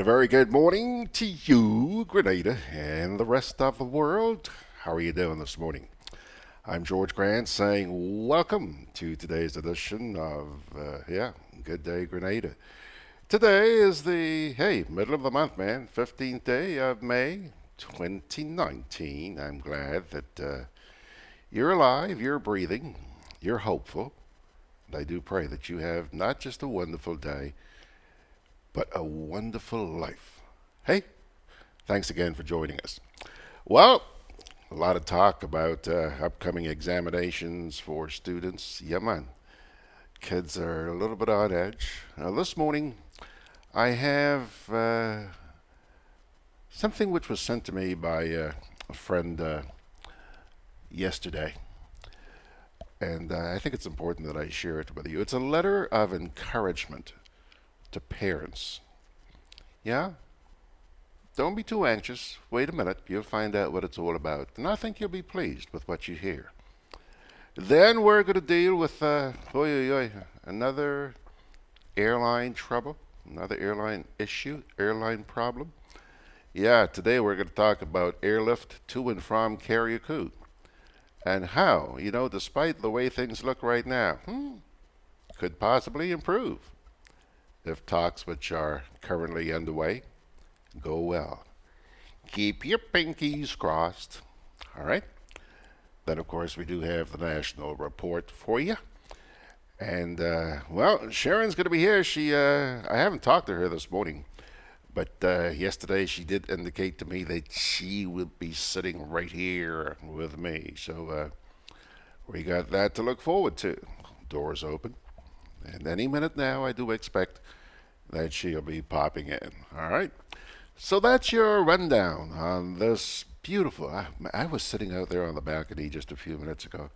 very good morning to you, Grenada, and the rest of the world. How are you doing this morning? I'm George Grant saying welcome to today's edition of, Gudday Grenada. Today is middle of the month, man, 15th day of May, 2019. I'm glad that you're alive, you're breathing, you're hopeful. And I do pray that you have not just a wonderful day, but a wonderful life. Hey, thanks again for joining us. Well, a lot of talk about upcoming examinations for students. Yeah, man. Kids are a little bit on edge. Now, this morning, I have something which was sent to me by a friend yesterday. And I think it's important that I share it with you. It's a letter of encouragement to parents. Yeah? Don't be too anxious. Wait a minute. You'll find out what it's all about. And I think you'll be pleased with what you hear. Then we're going to deal with another airline trouble, another airline issue, airline problem. Yeah, today we're going to talk about Airlift to and from Carriacou. And how, despite the way things look right now, could possibly improve if talks which are currently underway go well. Keep your pinkies crossed. All right. Then, of course, we do have the national report for you. And, Sherron's going to be here. I haven't talked to her this morning, but yesterday she did indicate to me that she will be sitting right here with me. So we got that to look forward to. Doors open. And any minute now, I do expect that she'll be popping in. All right. So that's your rundown on this beautiful. I was sitting out there on the balcony just a few minutes ago.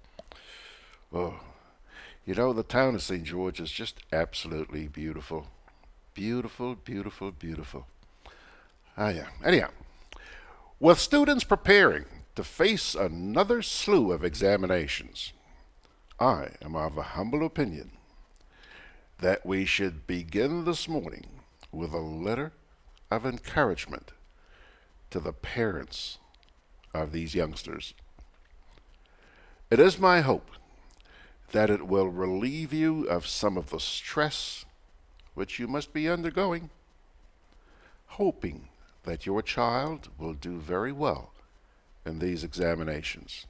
Oh, the town of St. George is just absolutely beautiful. Beautiful, beautiful, beautiful. Yeah. Anyhow, with students preparing to face another slew of examinations, I am of a humble opinion that we should begin this morning with a letter of encouragement to the parents of these youngsters. It is my hope that it will relieve you of some of the stress which you must be undergoing, hoping that your child will do very well in these examinations.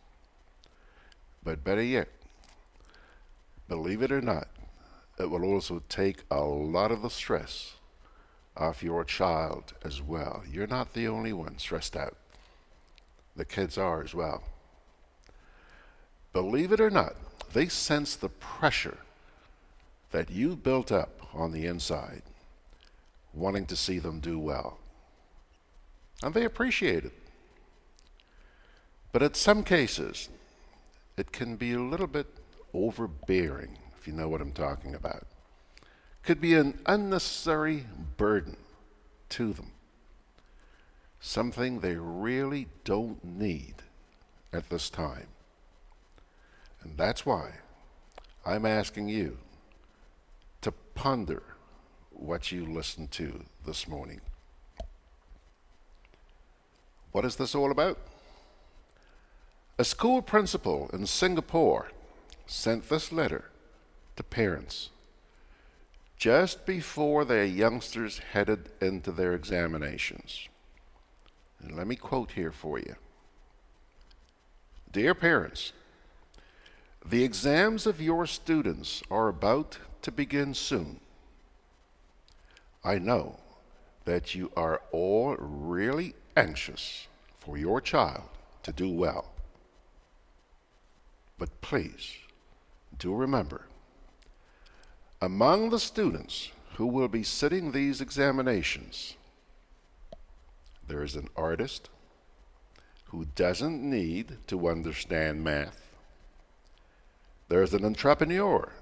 But better yet, believe it or not, it will also take a lot of the stress off your child as well. You're not the only one stressed out. The kids are as well. Believe it or not, they sense the pressure that you built up on the inside, wanting to see them do well. And they appreciate it. But in some cases, it can be a little bit overbearing, if you know what I'm talking about. Could be an unnecessary burden to them. Something they really don't need at this time. And that's why I'm asking you to ponder what you listened to this morning. What is this all about? A school principal in Singapore sent this letter to parents just before their youngsters headed into their examinations. And let me quote here for you. Dear parents, the exams of your students are about to begin soon. I know that you are all really anxious for your child to do well. But please, do remember, among the students who will be sitting these examinations, there is an artist who doesn't need to understand math. There's an entrepreneur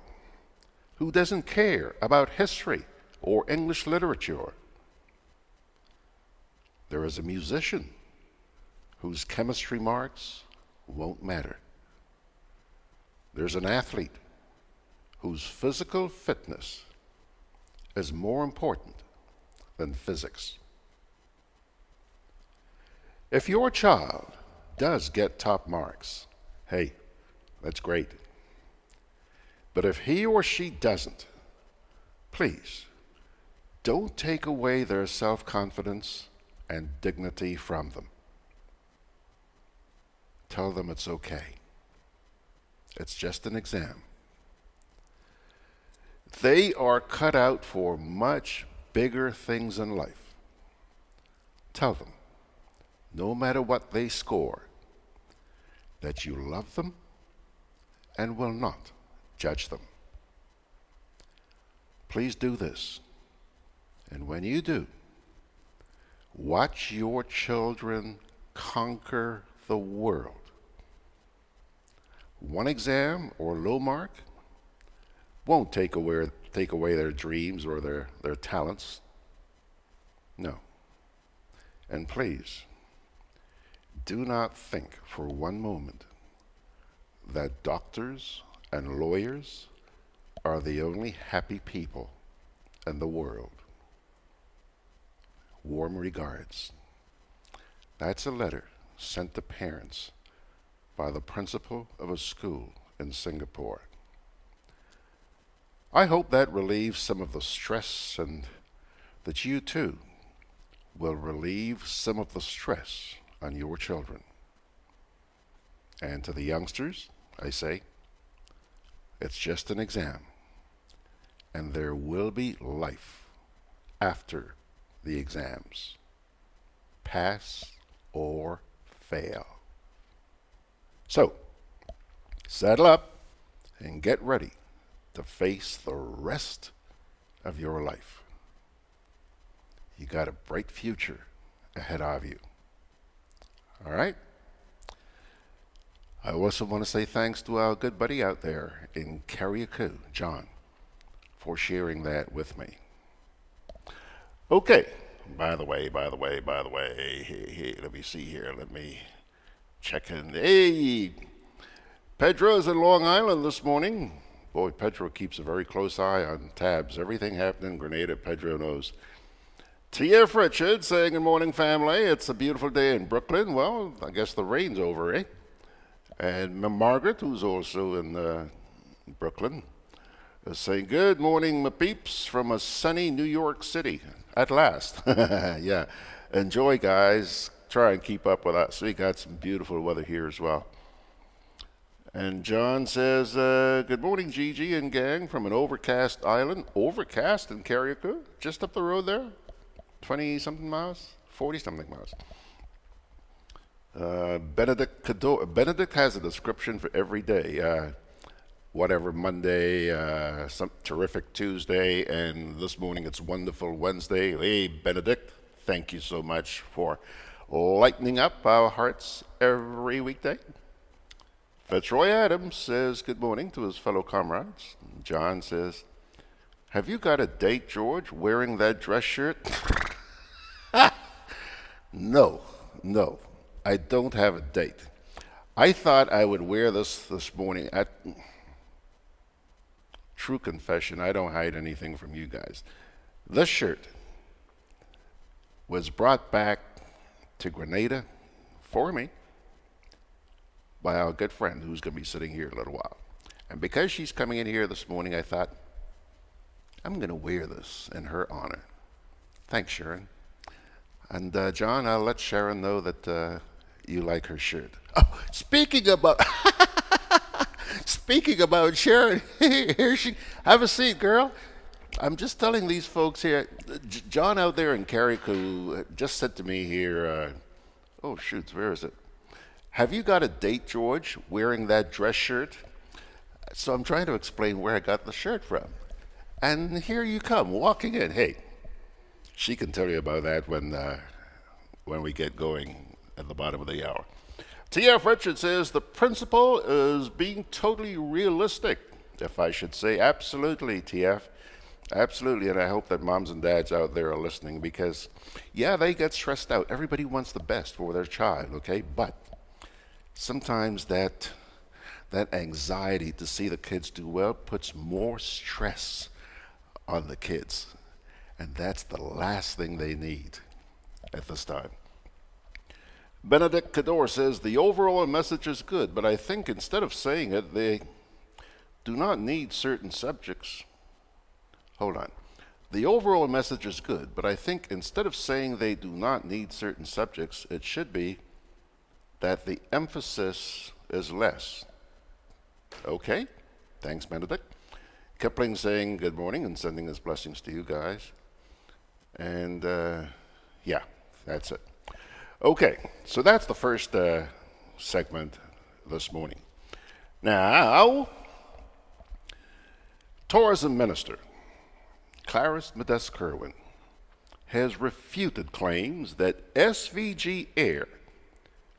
who doesn't care about history or English literature. There is a musician whose chemistry marks won't matter. There's an athlete whose physical fitness is more important than physics. If your child does get top marks, hey, that's great. But if he or she doesn't, please don't take away their self-confidence and dignity from them. Tell them it's okay. It's just an exam. They are cut out for much bigger things in life. Tell them, no matter what they score, that you love them and will not judge them. Please do this. And when you do, watch your children conquer the world. One exam or low mark won't take away their dreams or their talents. No. And please, do not think for one moment that doctors and lawyers are the only happy people in the world. Warm regards. That's a letter sent to parents by the principal of a school in Singapore. I hope that relieves some of the stress and that you too will relieve some of the stress on your children. And to the youngsters, I say, it's just an exam, and there will be life after the exams. Pass or fail. So, saddle up and get ready to face the rest of your life. You got a bright future ahead of you. All right? I also want to say thanks to our good buddy out there in Carriacou, John, for sharing that with me. Okay. By the way, hey, let me see here. Let me check in. Hey, Pedro's in Long Island this morning. Boy, Pedro keeps a very close eye on tabs. Everything happening in Grenada, Pedro knows. T.F. Richard saying, good morning, family. It's a beautiful day in Brooklyn. Well, I guess the rain's over, eh? And Margaret, who's also in Brooklyn, is saying, good morning, my peeps, from a sunny New York City. At last. Yeah. Enjoy, guys. Try and keep up with us. We got some beautiful weather here as well. And John says, good morning, Gigi and gang, from an overcast island. Overcast in Carriacou? Just up the road there? 20-something miles? 40-something miles. Benedict has a description for every day. Whatever, Monday, some terrific Tuesday, and this morning it's wonderful Wednesday. Hey, Benedict, thank you so much for lightening up our hearts every weekday. Fitzroy Adams says good morning to his fellow comrades. John says, have you got a date, George, wearing that dress shirt? No, I don't have a date. I thought I would wear this morning. True confession, I don't hide anything from you guys. This shirt was brought back to Grenada for me by our good friend who's going to be sitting here in a little while. And because she's coming in here this morning, I thought, I'm going to wear this in her honor. Thanks, Sherron. And John, I'll let Sherron know that you like her shirt. Oh, speaking about Sherron, here she. Have a seat, girl. I'm just telling these folks here. John out there in Carriacou just said to me here, oh shoot, where is it? Have you got a date, George, wearing that dress shirt? So I'm trying to explain where I got the shirt from. And here you come, walking in. Hey, she can tell you about that when we get going at the bottom of the hour. T.F. Richard says, the principal is being totally realistic, if I should say. Absolutely, T.F. Absolutely, and I hope that moms and dads out there are listening because, yeah, they get stressed out. Everybody wants the best for their child, okay? But sometimes that anxiety to see the kids do well puts more stress on the kids. And that's the last thing they need at this time. Benedict Cador says the overall message is good, but I think instead of saying it, they do not need certain subjects. Hold on. The overall message is good, but I think instead of saying they do not need certain subjects, it should be that the emphasis is less. Okay, thanks, Benedict. Kipling saying good morning and sending his blessings to you guys. And yeah, that's it. Okay, so that's the first segment this morning. Now, Tourism Minister Clarence Modeste Kerwin has refuted claims that SVG Air,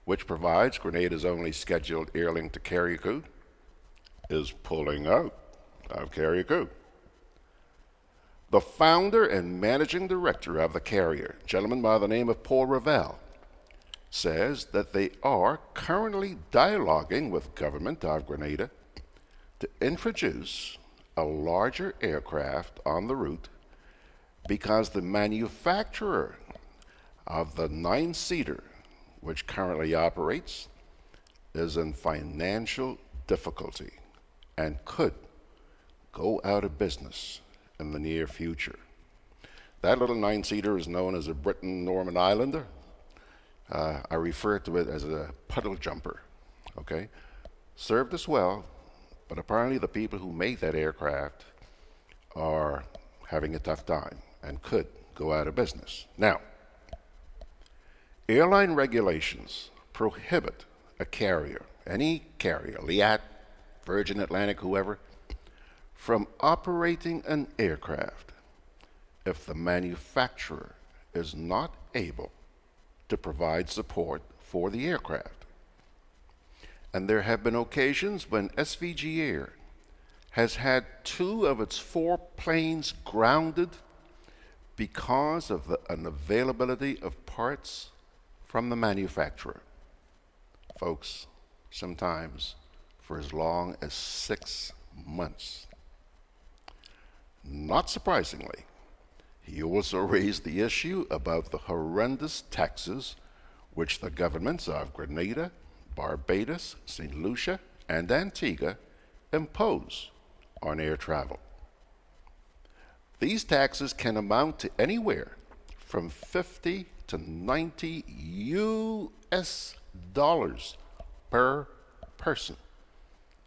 which provides Grenada's only scheduled airlink to Carriacou, is pulling out of Carriacou. The founder and managing director of the carrier, a gentleman by the name of Paul Ravel, says that they are currently dialoguing with government of Grenada to introduce a larger aircraft on the route because the manufacturer of the 9-seater, which currently operates, is in financial difficulty and could go out of business in the near future. That little 9-seater is known as a Britain Norman Islander. I refer to it as a puddle jumper, okay? Served us well, but apparently the people who make that aircraft are having a tough time and could go out of business. Now, airline regulations prohibit a carrier, any carrier, Liat, Virgin Atlantic, whoever, from operating an aircraft if the manufacturer is not able to provide support for the aircraft. And there have been occasions when SVG Air has had 2 of its 4 planes grounded because of the unavailability of parts from the manufacturer. Folks, sometimes for as long as 6 months. Not surprisingly, he also raised the issue about the horrendous taxes which the governments of Grenada, Barbados, St. Lucia, and Antigua impose on air travel. These taxes can amount to anywhere from 50 to 90 US dollars per person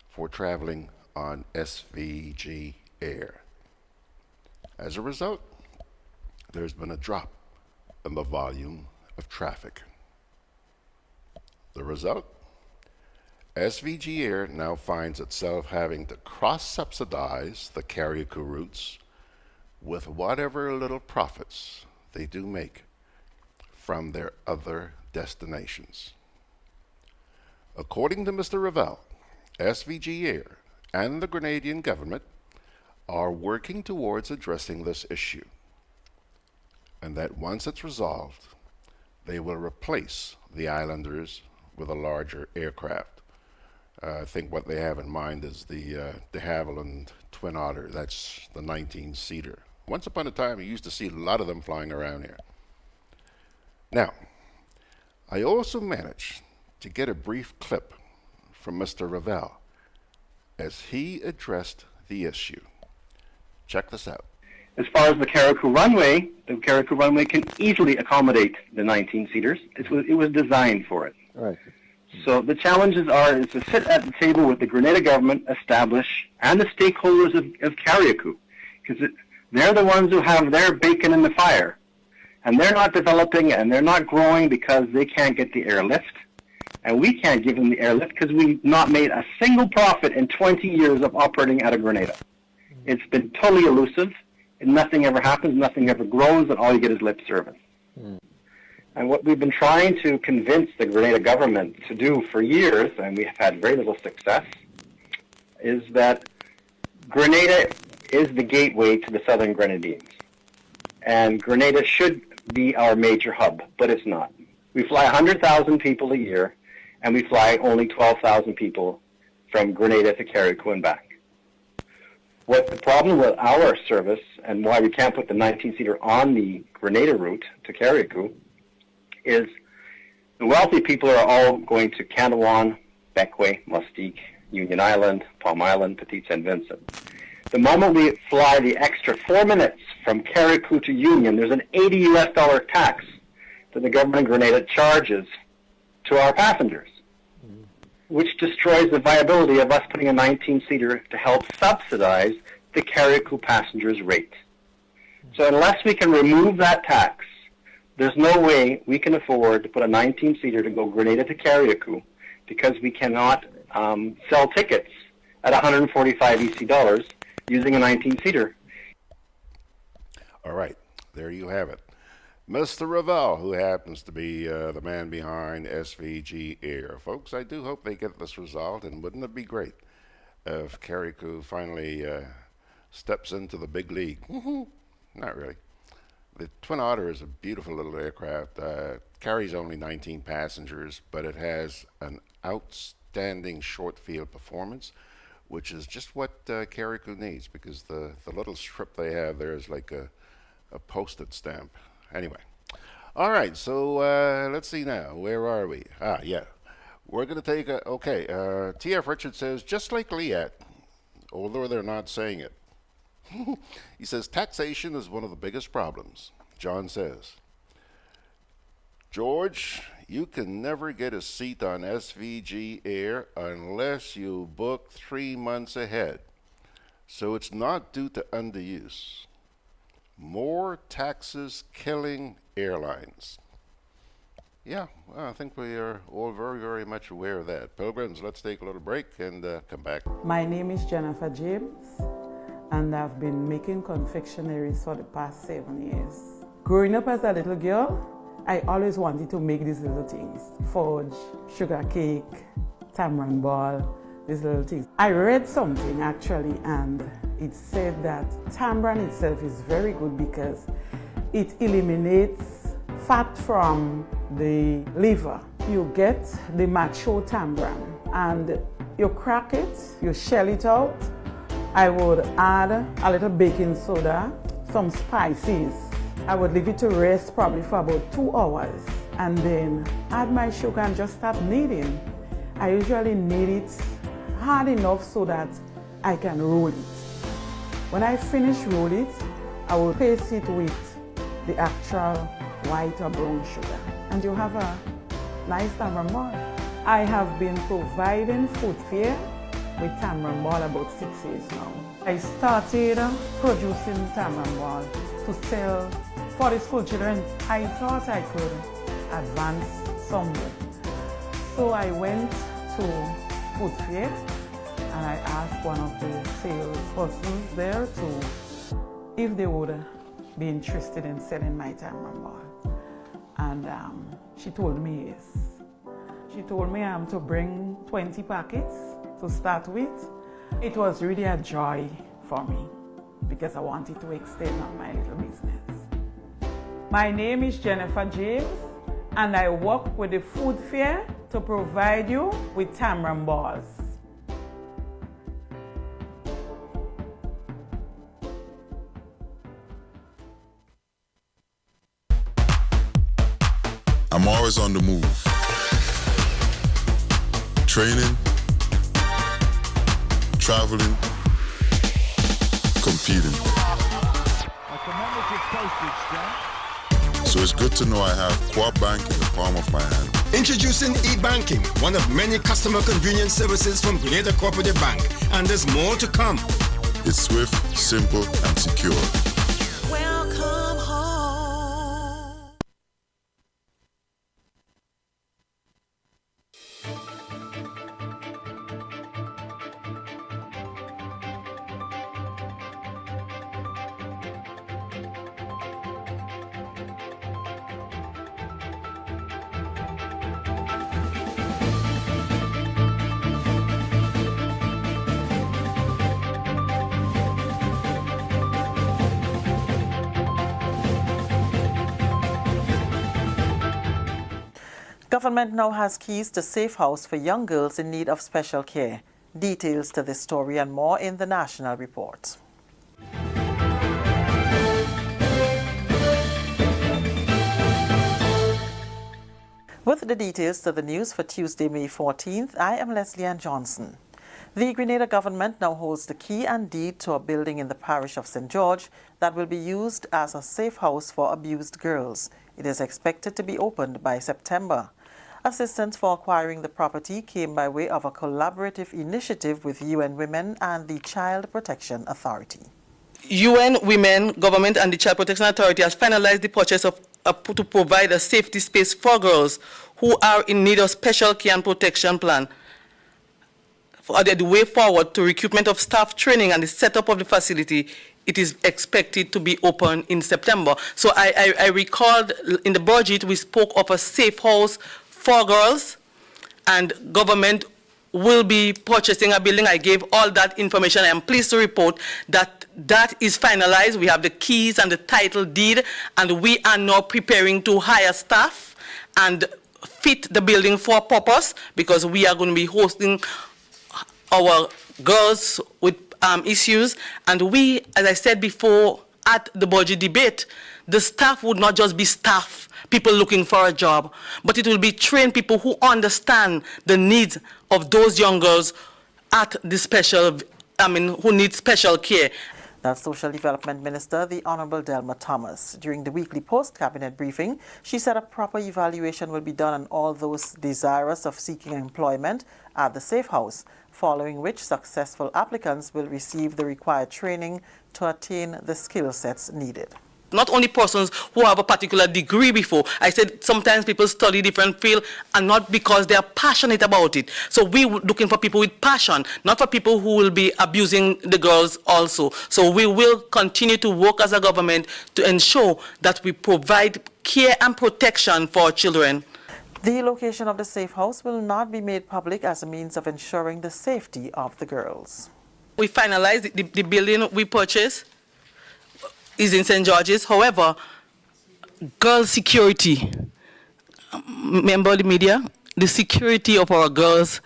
for traveling on SVG Air. As a result, there's been a drop in the volume of traffic. The result? SVG Air now finds itself having to cross-subsidize the Carriacou routes with whatever little profits they do make from their other destinations. According to Mr. Ravel, SVG Air and the Grenadian government are working towards addressing this issue, and that once it's resolved, they will replace the islanders with a larger aircraft. I think what they have in mind is the de Havilland Twin Otter. That's the 19-seater. Once upon a time, you used to see a lot of them flying around here. Now, I also managed to get a brief clip from Mr. Ravel as he addressed the issue. Check this out. As far as the Carriacou runway can easily accommodate the 19-seaters. It was designed for it. Right. So the challenges is to sit at the table with the Grenada government, establish, and the stakeholders of Carriacou, because they're the ones who have their bacon in the fire. And they're not developing and they're not growing because they can't get the airlift. And we can't give them the airlift because we've not made a single profit in 20 years of operating out of Grenada. It's been totally elusive, and nothing ever happens, nothing ever grows, and all you get is lip service. And what we've been trying to convince the Grenada government to do for years, and we have had very little success, is that Grenada is the gateway to the southern Grenadines. And Grenada should be our major hub, but it's not. We fly 100,000 people a year, and we fly only 12,000 people from Grenada to Carriacou and back. What the problem with our service, and why we can't put the 19-seater on the Grenada route to Carriacou, is The wealthy people are all going to Canouan, Beckway, Mustique, Union Island, Palm Island, Petit St. Vincent. The moment we fly the extra 4 minutes from Carriacou to Union, there's an $80 tax that the government of Grenada charges to our passengers, which destroys the viability of us putting a 19-seater to help subsidize the Carriacou passengers' rate. So unless we can remove that tax, there's no way we can afford to put a 19-seater to go Grenada to Carriacou, because we cannot sell tickets at 145 EC dollars using a 19-seater. All right, there you have it. Mr. Ravel, who happens to be the man behind SVG Air. Folks, I do hope they get this resolved, and wouldn't it be great if Carriacou finally steps into the big league? Not really. The Twin Otter is a beautiful little aircraft. Carries only 19 passengers, but it has an outstanding short field performance, which is just what Carriacou needs, because the little strip they have there is like a postage stamp. Anyway, all right, so let's see now. Where are we? Yeah. We're going to take a, okay, T.F. Richard says, just like Liat, although they're not saying it. He says, taxation is one of the biggest problems. John says, George, you can never get a seat on SVG Air unless you book 3 months ahead. So it's not due to underuse. More taxes killing airlines. Yeah, well, I think we are all very, very much aware of that. Pilgrims, let's take a little break and come back. My name is Jennifer James, and I've been making confectionaries for the past 7 years. Growing up as a little girl, I always wanted to make these little things. Fudge, sugar cake, tamarind ball, these little things. I read something actually, and it said that tamarind itself is very good because it eliminates fat from the liver. You get the mature tamarind and you crack it, you shell it out. I would add a little baking soda, some spices. I would leave it to rest probably for about 2 hours and then add my sugar and just start kneading. I usually knead it hard enough so that I can roll it. When I finish roll it, I will paste it with the actual white or brown sugar, and you have a nice tamarind ball. I have been providing food fare with tamarind ball about 6 years now. I started producing tamarind ball to sell for the school children. I thought I could advance somewhere. So I went to food fair and I asked one of the sales persons there if they would be interested in selling my tamarind ball. And she told me yes. She told me to bring 20 packets to start with. It was really a joy for me because I wanted to extend on my little business. My name is Jennifer James, and I work with the food fair to provide you with tamarind balls. I'm always on the move. Training, traveling, competing. A commemorative postage stamp. So it's good to know I have Co-op Bank in the palm of my hand. Introducing e-banking, one of many customer convenience services from Grenada Cooperative Bank, and there's more to come. It's swift, simple, and secure. Welcome home. Government now has keys to safe house for young girls in need of special care. Details to this story and more in the National Report. With the details to the news for Tuesday, May 14th, I am Leslie Ann Johnson. The Grenada government now holds the key and deed to a building in the parish of St. George that will be used as a safe house for abused girls. It is expected to be opened by September. Assistance for acquiring the property came by way of a collaborative initiative with UN Women and the Child Protection Authority. UN Women, Government and the Child Protection Authority has finalized the purchase of to provide a safety space for girls who are in need of special care and protection plan. For the way forward to recruitment of staff training and the setup of the facility, it is expected to be open in September. So I recalled in the budget we spoke of a safe house for girls, and government will be purchasing a building. I gave all that information. I am pleased to report that that is finalized. We have the keys and the title deed, and we are now preparing to hire staff and fit the building for purpose, because we are going to be hosting our girls with issues. And we, as I said before, at the budget debate, the staff would not just be staff, people looking for a job, but it will be trained people who understand the needs of those young girls at the special, who need special care. That's Social Development Minister, the Honorable Delma Thomas. During the weekly post-cabinet briefing, she said a proper evaluation will be done on all those desirous of seeking employment at the safe house, following which successful applicants will receive the required training to attain the skill sets needed. Not only persons who have a particular degree before. I said sometimes people study different field and not because they are passionate about it. So we were looking for people with passion, not for people who will be abusing the girls also. So we will continue to work as a government to ensure that we provide care and protection for our children. The location of the safe house will not be made public as a means of ensuring the safety of the girls. We finalized the building we purchased is in St. George's. However, girl security, member of the media, the security of our girls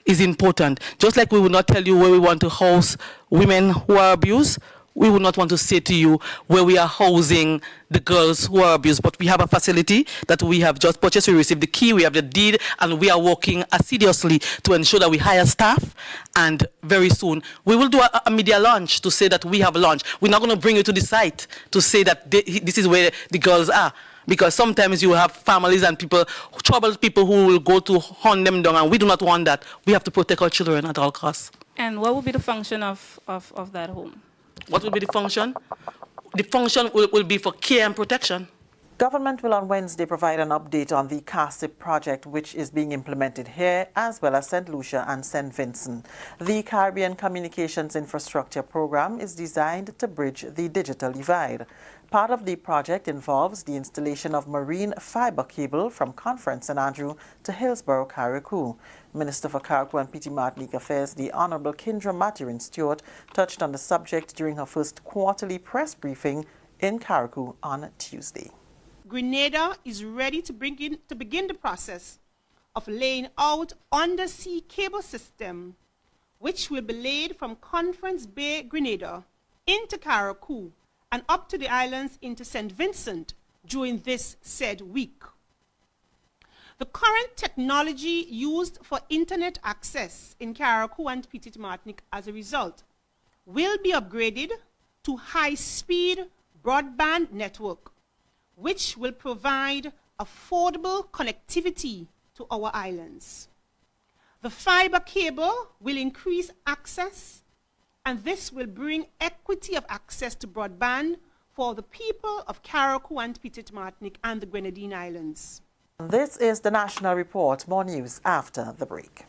is important. Just like we would not tell you where we want to house women who are abused, we would not want to say to you where we are housing the girls who are abused. But we have a facility that we have just purchased. We received the key, we have the deed, and we are working assiduously to ensure that we hire staff. And very soon, we will do a media launch to say that we have launched. We're not going to bring you to the site to say that this is where the girls are. Because sometimes you have families and people, troubled people who will go to hunt them down, and we do not want that. We have to protect our children at all costs. And what will be the function of that home? What will be the function? The function will be for care and protection. Government will on Wednesday provide an update on the CASIP project, which is being implemented here as well as St. Lucia and St. Vincent. The Caribbean Communications Infrastructure Program is designed to bridge the digital divide. Part of the project involves the installation of marine fiber cable from Conference St. Andrew to Hillsborough, Carriacou. Minister for Carriacou and Petite Martinique Affairs, the Honorable Kindra Mathurin Stewart, touched on the subject during her first quarterly press briefing in Carriacou on Tuesday. Grenada is ready to begin the process of laying out undersea cable system, which will be laid from Conference Bay, Grenada, into Carriacou and up to the islands into St. Vincent during this said week. The current technology used for internet access in Carriacou and Petite Martinique as a result will be upgraded to high-speed broadband network, which will provide affordable connectivity to our islands. The fiber cable will increase access, and this will bring equity of access to broadband for the people of Carriacou and Petite Martinique and the Grenadine Islands. This is the National Report. More news after the break.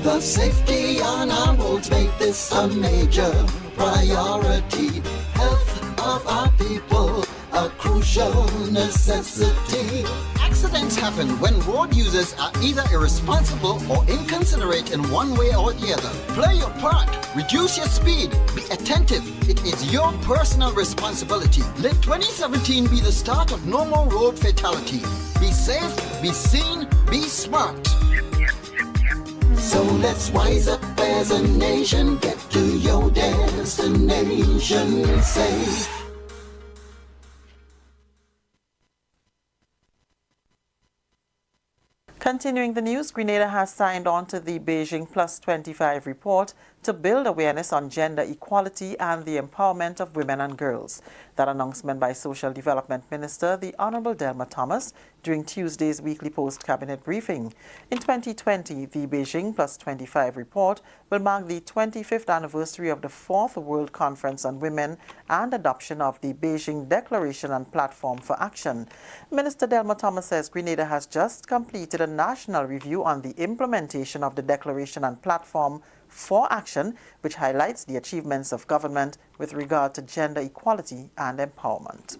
The safety on our roads make this a major priority. Health of our people, a crucial necessity. Accidents happen when road users are either irresponsible or inconsiderate in one way or the other. Play your part. Reduce your speed. Be attentive. It is your personal responsibility. Let 2017 be the start of no more road fatality. Be safe, be seen, be smart. So let's wise up as a nation. Get to your destination safe. Continuing the news, Grenada has signed on to the Beijing Plus 25 report to build awareness on gender equality and the empowerment of women and girls. That announcement by Social Development Minister, the Honorable Delma Thomas, during Tuesday's weekly post-cabinet briefing. In 2020, the Beijing Plus 25 report will mark the 25th anniversary of the 4th World Conference on Women and adoption of the Beijing Declaration and Platform for Action. Minister Delma Thomas says Grenada has just completed a national review on the implementation of the Declaration and Platform for Action, which highlights the achievements of government with regard to gender equality and empowerment.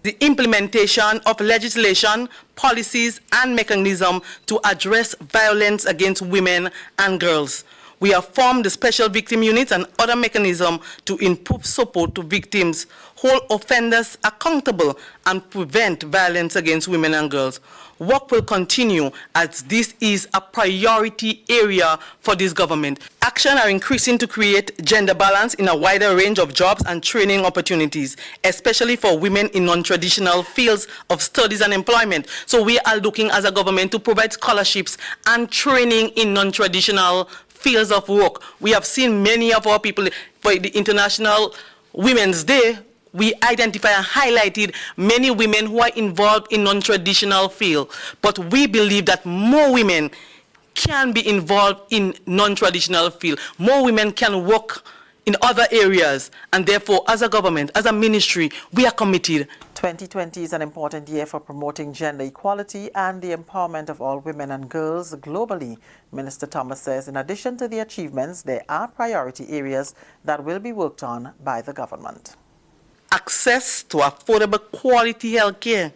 The implementation of legislation, policies, and mechanisms to address violence against women and girls. We have formed the special victim units and other mechanisms to improve support to victims, hold offenders accountable, and prevent violence against women and girls. Work will continue as this is a priority area for this government. Action are increasing to create gender balance in a wider range of jobs and training opportunities, especially for women in non-traditional fields of studies and employment. So we are looking as a government to provide scholarships and training in non-traditional fields of work. We have seen many of our people for the International Women's Day. We identify and highlighted many women who are involved in non-traditional field, but we believe that more women can be involved in non-traditional field. More women can work in other areas, and therefore, as a government, as a ministry, we are committed. 2020 is an important year for promoting gender equality and the empowerment of all women and girls globally. Minister Thomas says in addition to the achievements, there are priority areas that will be worked on by the government. Access to affordable quality health care,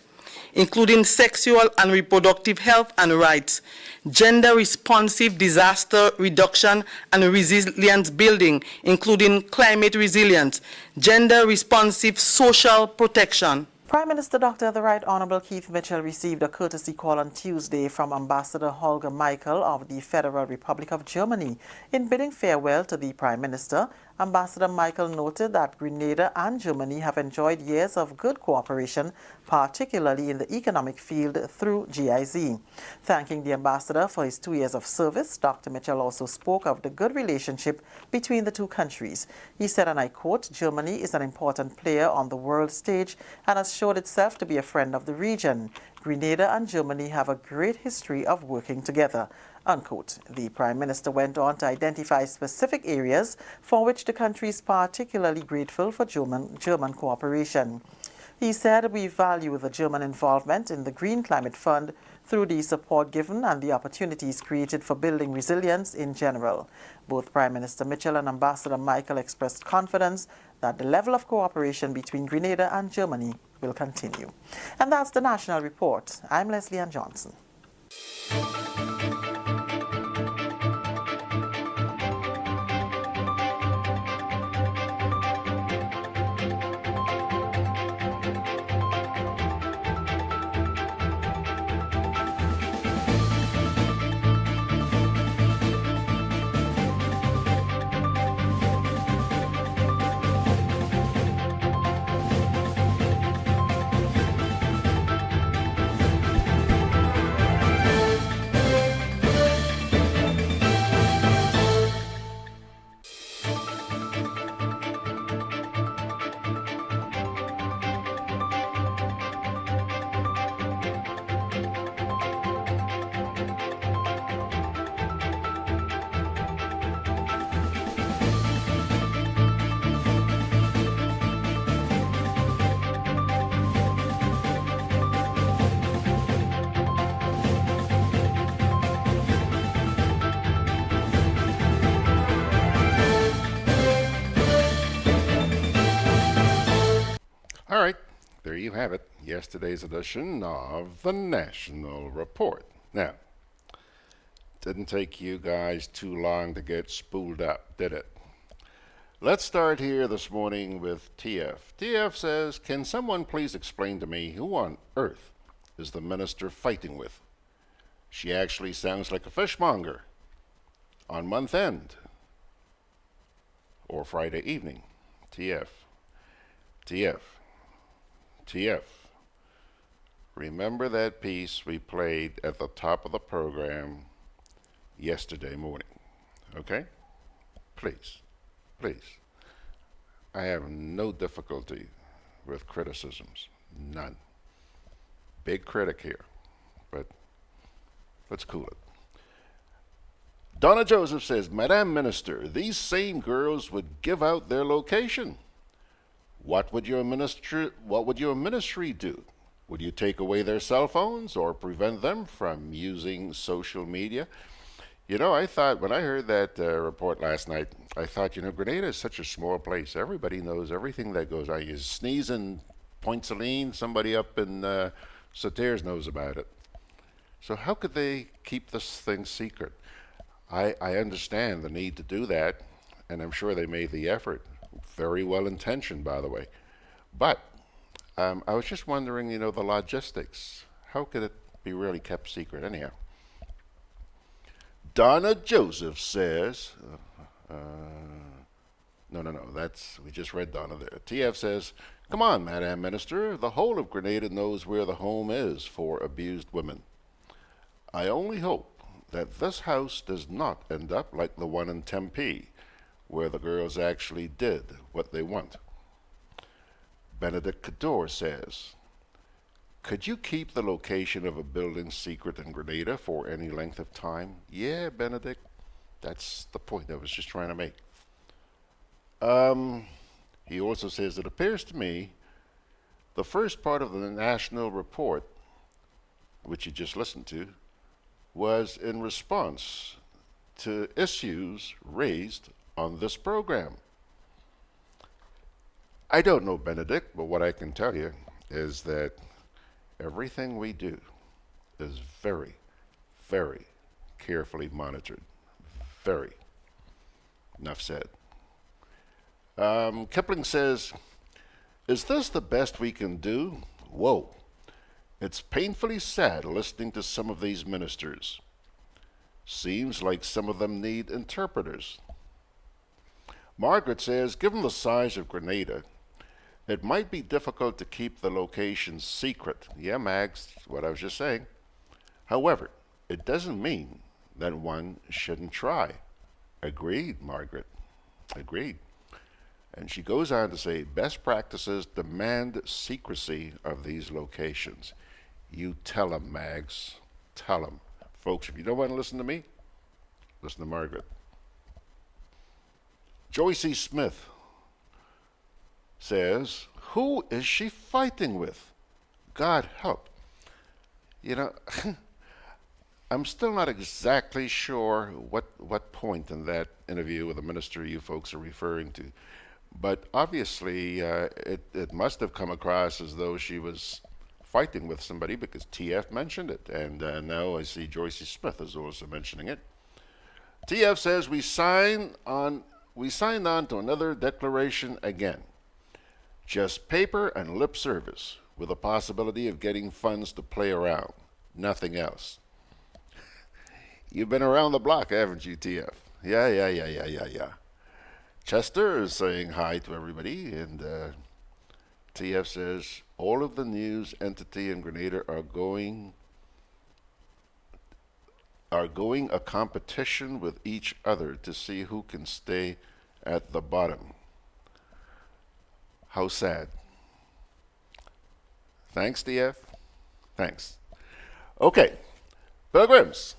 including sexual and reproductive health and rights, gender-responsive disaster reduction and resilience building, including climate resilience, gender-responsive social protection. Prime Minister Dr. The Right Honorable Keith Mitchell received a courtesy call on Tuesday from Ambassador Holger Michael of the Federal Republic of Germany. In bidding farewell to the Prime Minister, Ambassador Michael noted that Grenada and Germany have enjoyed years of good cooperation, particularly in the economic field through GIZ. Thanking the ambassador for his 2 years of service, Dr. Mitchell also spoke of the good relationship between the two countries. He said, and I quote, "Germany is an important player on the world stage and has showed itself to be a friend of the region. Grenada and Germany have a great history of working together." Unquote. The Prime Minister went on to identify specific areas for which the country is particularly grateful for German cooperation. He said, "We value the German involvement in the Green Climate Fund through the support given and the opportunities created for building resilience in general." Both Prime Minister Mitchell and Ambassador Michael expressed confidence that the level of cooperation between Grenada and Germany will continue. And that's the National Report. I'm Leslie Ann Johnson. All right, there you have it. Yesterday's edition of the National Report. Now, didn't take you guys too long to get spooled up, did it? Let's start here this morning with TF. TF says, "Can someone please explain to me who on earth is the minister fighting with? She actually sounds like a fishmonger on month end or Friday evening." TF. remember that piece we played at the top of the program yesterday morning. Okay? Please. Please. I have no difficulty with criticisms. None. Big critic here. But let's cool it. Donna Joseph says, Madam Minister, these same girls would give out their location. What would your ministry do? Would you take away their cell phones or prevent them from using social media? You know, I thought, when I heard that report last night, I thought, you know, Grenada is such a small place. Everybody knows everything that goes on. You sneeze in Point Celine, somebody up in Sauterres knows about it. So how could they keep this thing secret? I understand the need to do that, and I'm sure they made the effort. Very well intentioned, by the way. But I was just wondering, you know, the logistics. How could it be really kept secret anyhow? Donna Joseph says, no, we just read Donna there. TF says, come on, Madam Minister, the whole of Grenada knows where the home is for abused women. I only hope that this house does not end up like the one in Tempe, where the girls actually did what they want. Benedict Cador says, could you keep the location of a building secret in Grenada for any length of time? Yeah, Benedict, that's the point I was just trying to make. He also says, it appears to me the first part of the national report, which you just listened to, was in response to issues raised on this program. I don't know, Benedict, but what I can tell you is that everything we do is very, very carefully monitored. Very. Enough said. Kipling says, is this the best we can do? Whoa. It's painfully sad listening to some of these ministers. Seems like some of them need interpreters. Margaret says, given the size of Grenada, it might be difficult to keep the location secret. Yeah, Mags, what I was just saying. However, it doesn't mean that one shouldn't try. Agreed, Margaret. Agreed. And she goes on to say, best practices demand secrecy of these locations. You tell them, Mags. Tell them. Folks, if you don't want to listen to me, listen to Margaret. Joyce Smith says, who is she fighting with? God help. You know, I'm still not exactly sure what point in that interview with the minister you folks are referring to. But obviously, it must have come across as though she was fighting with somebody because TF mentioned it. And now I see Joyce Smith is also mentioning it. TF says, we signed on to another declaration again. Just paper and lip service with a possibility of getting funds to play around. Nothing else. You've been around the block, haven't you, TF? Yeah. Chester is saying hi to everybody, and TF says, all of the news entity in Grenada are going a competition with each other to see who can stay at the bottom. How sad. Thanks, TF. Thanks. Okay, Pilgrims,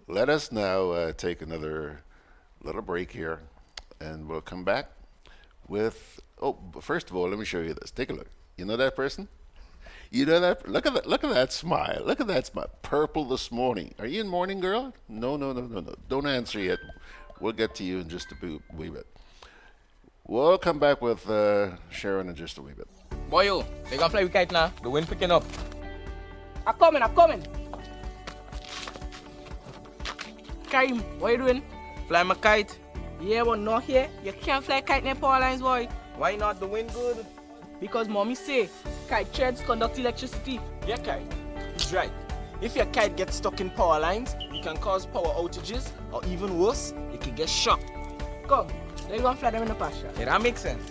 let us now take another little break here. And we'll come back with, first of all, let me show you this. Take a look. You know that person? You know that? Look at that smile. Look at that smile. Purple this morning. Are you in mourning, girl? No. Don't answer yet. We'll get to you in just a wee bit. We'll come back with Sherron in just a wee bit. Boy, they gonna fly with kite now. The wind picking up. I'm coming. Karim, what you doing? Fly my kite. Yeah, but not here. You can't fly kite near power lines, boy. Why not? The wind good. Because mommy say kite threads conduct electricity. Yeah, kite. He's right. If your kite gets stuck in power lines, you can cause power outages, or even worse, it can get shocked. Come, let's go and fly them in the pasture. Yeah, that makes sense.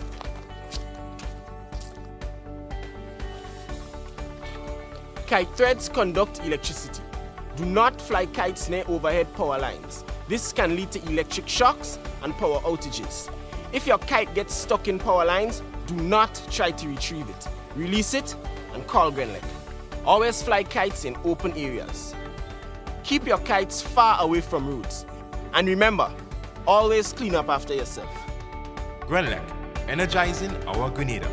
Kite threads conduct electricity. Do not fly kites near overhead power lines. This can lead to electric shocks and power outages. If your kite gets stuck in power lines, do not try to retrieve it. Release it and call GRENADA. Always fly kites in open areas. Keep your kites far away from roads. And remember, always clean up after yourself. GRENADA, energizing our Grenada.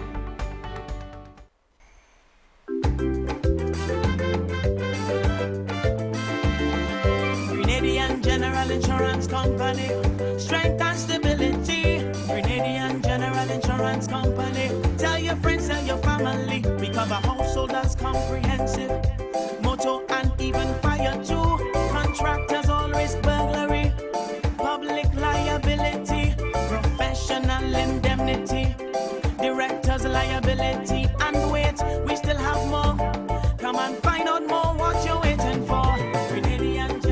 Grenadian General Insurance Company, strength and stability. Grenadian General Insurance Company, tell your friends, tell your family. We cover householders comprehensive, motor and even fire too. Contractors all risk burglary, public liability, professional indemnity, directors liability, and wait, we still have more. Come and find out more what you're waiting for.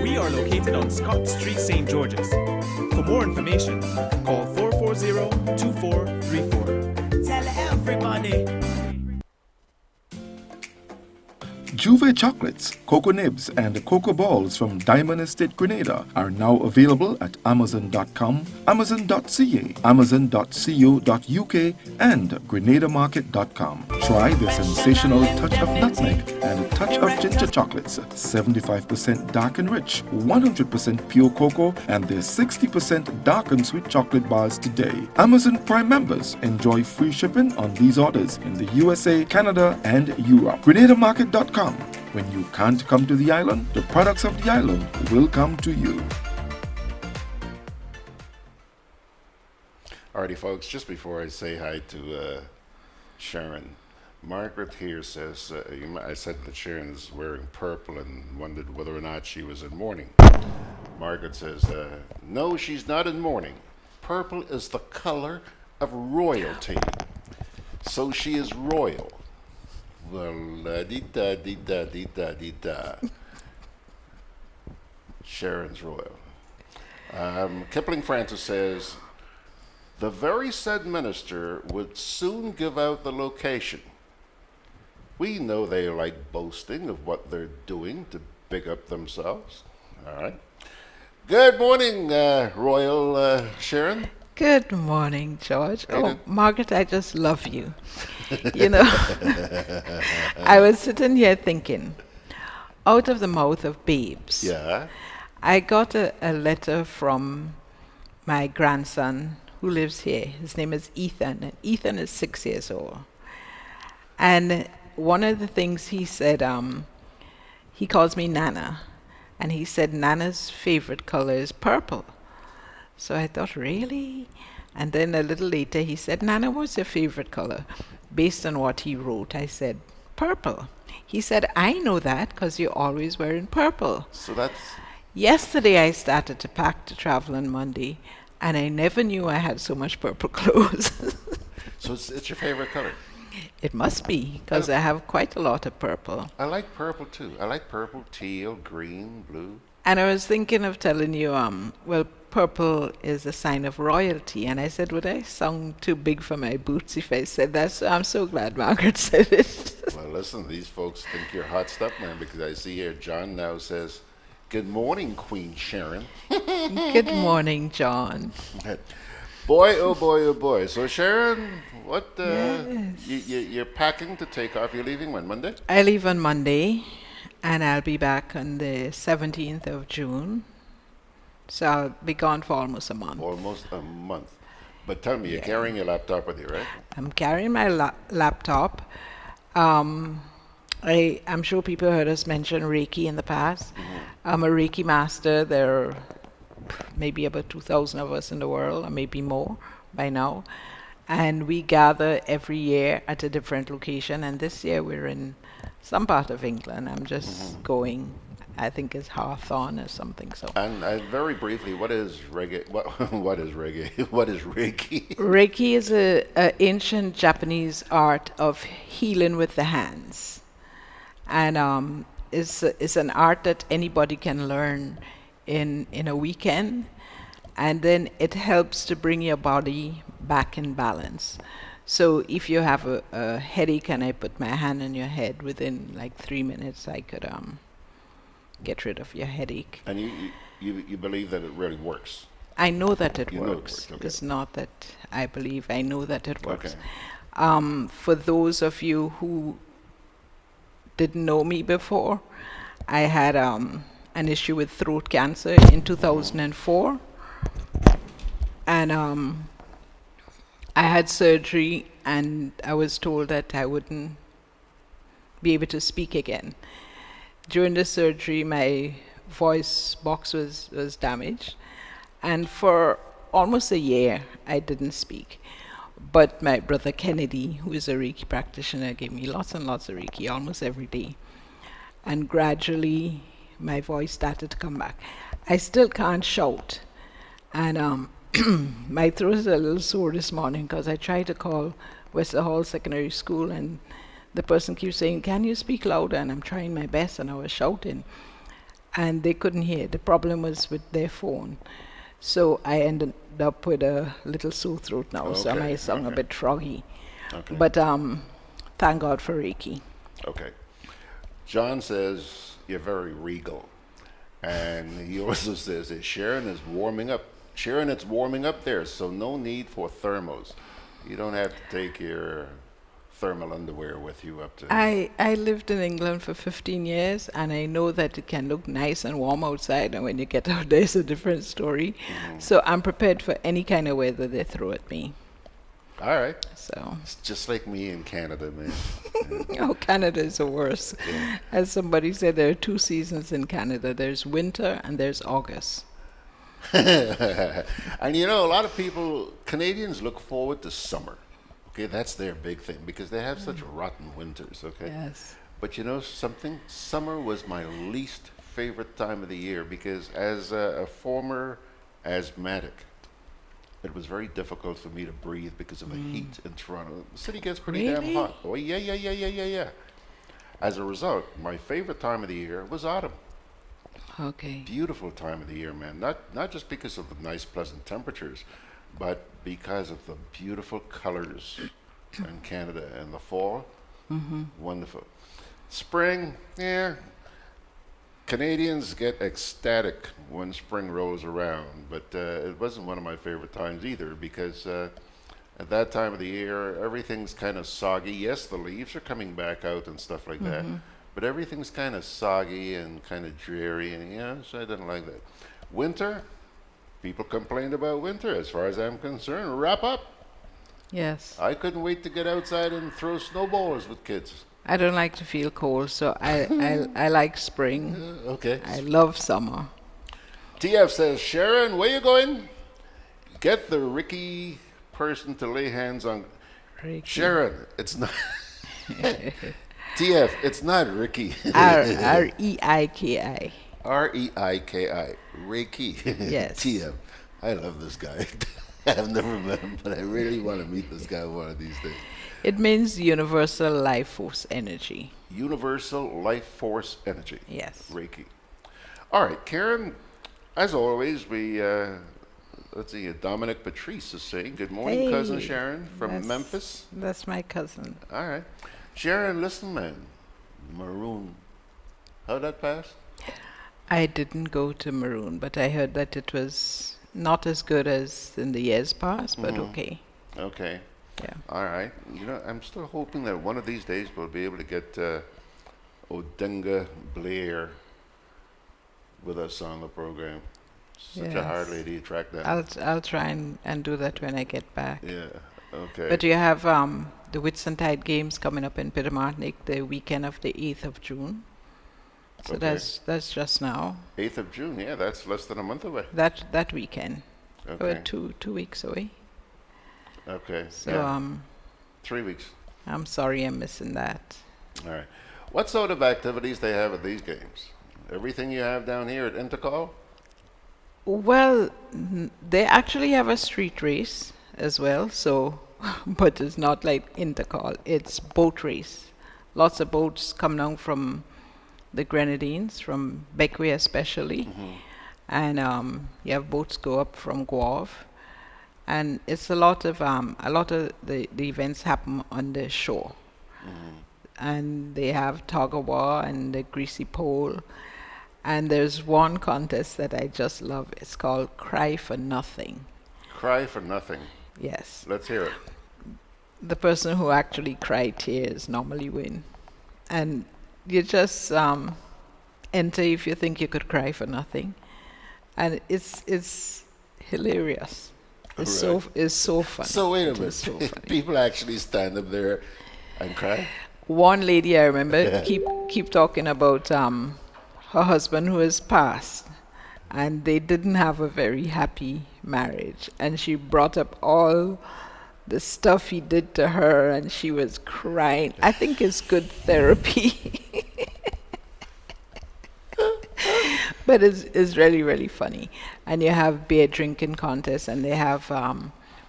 We are located on Scott Street, St. George's. For more information, call 440-2434. Tell everybody. Juve chocolates, cocoa nibs, and cocoa balls from Diamond Estate Grenada are now available at Amazon.com, Amazon.ca, Amazon.co.uk, and GrenadaMarket.com. Try the sensational touch of nutmeg and a touch of ginger chocolates, 75% dark and rich, 100% pure cocoa, and their 60% dark and sweet chocolate bars today. Amazon Prime members enjoy free shipping on these orders in the USA, Canada, and Europe. GrenadaMarket.com. When you can't come to the island, the products of the island will come to you. Alrighty, folks, just before I say hi to Sherron, Margaret here says, I said that Sherron is wearing purple and wondered whether or not she was in mourning. Margaret says, no, she's not in mourning. Purple is the color of royalty. So she is royal. Well, la-dee-da-dee-da-dee-da-dee-da. Sherron's royal. Kipling Francis says, the very said minister would soon give out the location. We know they like boasting of what they're doing to big up themselves. All right. Good morning, Royal Sherron. Good morning, George. Oh, Margaret, I just love you. You know, I was sitting here thinking, out of the mouth of babes. Yeah. I got a letter from my grandson who lives here. His name is Ethan, and Ethan is 6 years old. And one of the things he said, he calls me Nana, and he said Nana's favorite color is purple. So I thought, really? And then a little later he said, Nana, what's your favorite color? Based on what he wrote, I said, purple. He said, I know that because you're always wearing purple. So that's... Yesterday I started to pack to travel on Monday, and I never knew I had so much purple clothes. So it's your favorite color? It must be, because I have quite a lot of purple. I like purple too. I like purple, teal, green, blue. And I was thinking of telling you, well, purple is a sign of royalty. And I said, would I sound too big for my boots if I said that? So I'm so glad Margaret said it. Well, listen, these folks think you're hot stuff, man, because I see here John now says, good morning, Queen Sherron. Good morning, John. Boy, oh boy, oh boy. So Sherron, what, Yes. you're packing to take off. You're leaving when, Monday? I leave on Monday, and I'll be back on the 17th of June. So I'll be gone for almost a month. Almost a month. But tell me, you're carrying your laptop with you, right? I'm carrying my laptop. I'm sure people heard us mention Reiki in the past. I'm a Reiki master. There are maybe about 2,000 of us in the world, or maybe more by now. And we gather every year at a different location. And this year we're in some part of England. I'm just going, I think it's Hawthorne or something. So. And very briefly, what is reggae? What is reggae? What is Reiki? Reiki is a ancient Japanese art of healing with the hands, and it's an art that anybody can learn in a weekend, and then it helps to bring your body back in balance. So if you have a headache and I put my hand on your head, within like 3 minutes I could get rid of your headache. And you believe that it really works? I know that it You know it works. works, okay. It's not that I believe, I know that it works. Okay. For those of you who didn't know me before, I had an issue with throat cancer in 2004. And I had surgery and I was told that I wouldn't be able to speak again. During the surgery, my voice box was damaged. And for almost a year, I didn't speak. But my brother Kennedy, who is a Reiki practitioner, gave me lots and lots of Reiki almost every day. And gradually, my voice started to come back. I still can't shout. And my throat is a little sore this morning because I tried to call Wester Hall Secondary School and the person keeps saying, "Can you speak louder?" And I'm trying my best and I was shouting. And they couldn't hear. The problem was with their phone. So I ended up with a little sore throat now, so I might sound a bit froggy. Okay. But thank God for Reiki. Okay. John says you're very regal. And he also says that Sherron is warming up. Sherron, it's warming up there, so no need for thermos. You don't have to take your thermal underwear with you up to... I lived in England for 15 years, and I know that it can look nice and warm outside, and when you get out there, it's a different story. So I'm prepared for any kind of weather they throw at me. All right. So it's just like me in Canada, man. Oh, Canada is the worst. Yeah. As somebody said, there are 2 seasons in Canada. There's winter and there's August. And you know, a lot of people, Canadians look forward to summer. Okay, that's their big thing because they have such rotten winters, okay? Yes. But you know something? Summer was my least favorite time of the year because as a former asthmatic, it was very difficult for me to breathe because of the heat in Toronto. The city gets pretty damn hot. Oh, yeah. As a result, my favorite time of the year was autumn. Okay. Beautiful time of the year, man. Not just because of the nice, pleasant temperatures, but because of the beautiful colors in Canada and the fall. Wonderful. Spring, yeah. Canadians get ecstatic when spring rolls around, but it wasn't one of my favorite times either because at that time of the year, everything's kind of soggy. Yes, the leaves are coming back out and stuff like that, but everything's kind of soggy and kind of dreary, and yeah, so I didn't like that. Winter, people complained about winter. As far as I'm concerned, wrap up. Yes. I couldn't wait to get outside and throw snowballs with kids. I don't like to feel cold, so I like spring. Okay. I love summer. TF says, Sherron, where you going? Get the Ricky person to lay hands on... Ricky. Sherron, it's not... TF, it's not Ricky. R-E-I-K-I. R-E-I-K-I. Reiki. Yes. TF. I love this guy. I've never met him, but I really want to meet this guy one of these days. It means universal life force energy. Universal life force energy. Yes. Reiki. All right, Karen, as always, we, let's see, Dominic Patrice is saying, good morning, Hey, cousin Sherron from Memphis. That's my cousin. All right. Sherron, listen, man. Maroon. How'd that pass? I didn't go to Maroon, but I heard that it was not as good as in the years past, but okay. Okay. Yeah. All right. You know, I'm still hoping that one of these days we'll be able to get Odenga Blair with us on the program. Such a hard lady to track down. I'll try and do that when I get back. Yeah. Okay. But you have the Whitsuntide Games coming up in Pittermartinic the weekend of the 8th of June. So that's just now. 8th of June, yeah, that's less than a month away. That weekend. Okay. We're 2 weeks away. Okay. So 3 weeks. I'm sorry I'm missing that. All right. What sort of activities they have at these games? Everything you have down here at Intercall? Well, they actually have a street race as well, so but it's not like Intercall. It's boat race. Lots of boats come down from the Grenadines, from Beckway especially. And you have boats go up from Guave. and it's a lot of the events happen on the shore, and they have tug of war and the greasy pole, and there's one contest that I just love. It's called Cry for Nothing. Cry for nothing. Yes. Let's hear it. The person who actually cry tears normally win, and you just enter if you think you could cry for nothing, and it's hilarious. It's so funny. So wait a It is minute. so funny. People actually stand up there and cry? One lady I remember keep talking about her husband who has passed, and they didn't have a very happy marriage, and she brought up all the stuff he did to her, and she was crying. I think it's good therapy. But it's really, really funny. And you have beer drinking contests, and they have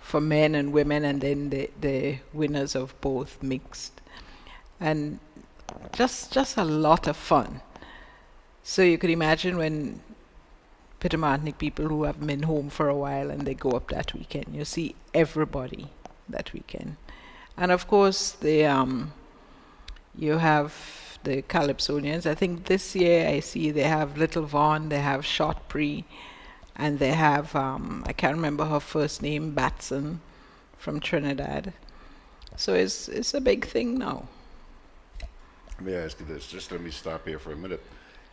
for men and women, and then the winners of both mixed. And just a lot of fun. So you could imagine when Pitamaatnik people who have been home for a while and they go up that weekend, you see everybody that weekend. And of course, you have the Calypsonians. I think this year I see they have Little Vaughan, they have Shotpree, and they have, I can't remember her first name, Batson from Trinidad. So it's a big thing now. Let me ask you this. Just let me stop here for a minute.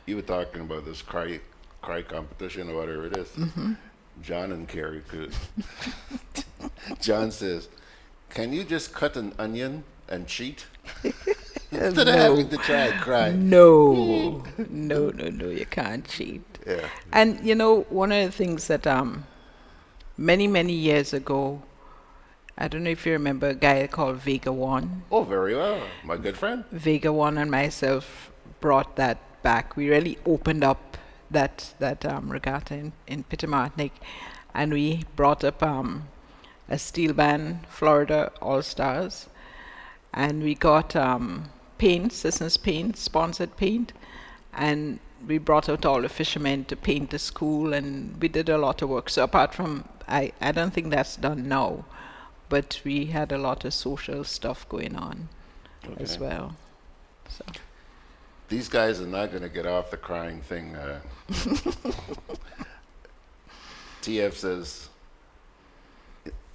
You were talking about this cry competition or whatever it is. John and Carriacou. John says, "Can you just cut an onion and cheat?" Instead of having to try and cry. No, you can't cheat. Yeah. And you know, one of the things that many years ago, I don't know if you remember a guy called Vega One. Oh, very well. My good friend. Vega One and myself brought that back. We really opened up that regatta in Pitamaatnik, and we brought up a steel band, Florida All Stars, and we got paint, Sisson's Paint, sponsored paint, and we brought out all the fishermen to paint the school, and we did a lot of work. So apart from, I don't think that's done now, but we had a lot of social stuff going on as well. So these guys are not going to get off the crying thing. TF says,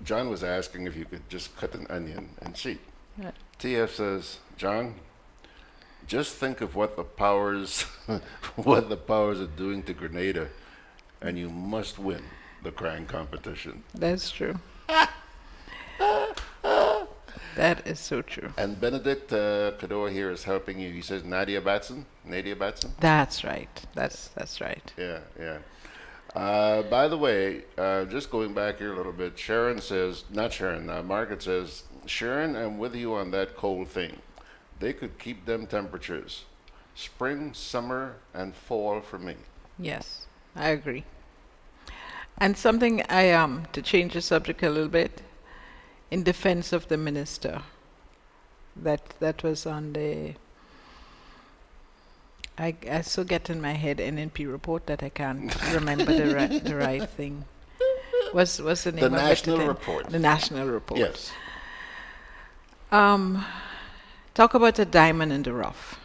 John was asking if you could just cut an onion and cheat. Yeah. TF says, John, just think of what the powers are doing to Grenada, and you must win the crying competition. That's true. That is so true. And Benedict Cador here is helping you. He says Nadia Batson. That's right. That's right. Yeah. By the way, just going back here a little bit, Sherron says, Margaret says, Sherron, I'm with you on that cold thing. They could keep them temperatures. Spring, summer, and fall for me. Yes, I agree. And something to change the subject a little bit, in defense of the minister, that was on the, I still get in my head NNP report that I can't remember the right thing. What's the name of it? The National Report. The National Report. Yes. Talk about a diamond in the rough.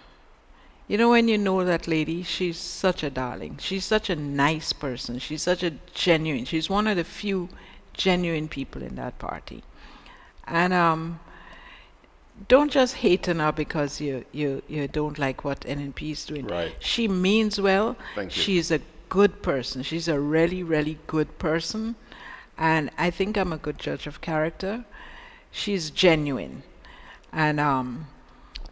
You know, when you know that lady, she's such a darling. She's such a nice person. She's such a genuine. She's one of the few genuine people in that party. And don't just hate on her because you don't like what NNP is doing. Right. She means well. Thank you. She's a good person. She's a really, really good person. And I think I'm a good judge of character. She's genuine. And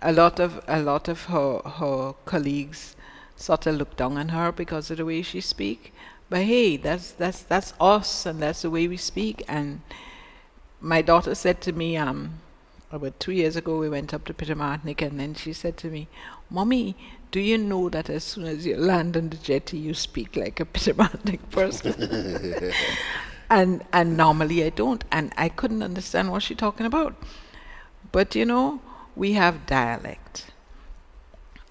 a lot of her colleagues sort of look down on her because of the way she speak. But hey, that's us, and that's the way we speak. And my daughter said to me, about 2 years ago, we went up to Pitamaatnik, and then she said to me, Mommy, do you know that as soon as you land on the jetty, you speak like a Pitamaatnik person? And normally I don't, and I couldn't understand what she's talking about. But you know, we have dialect,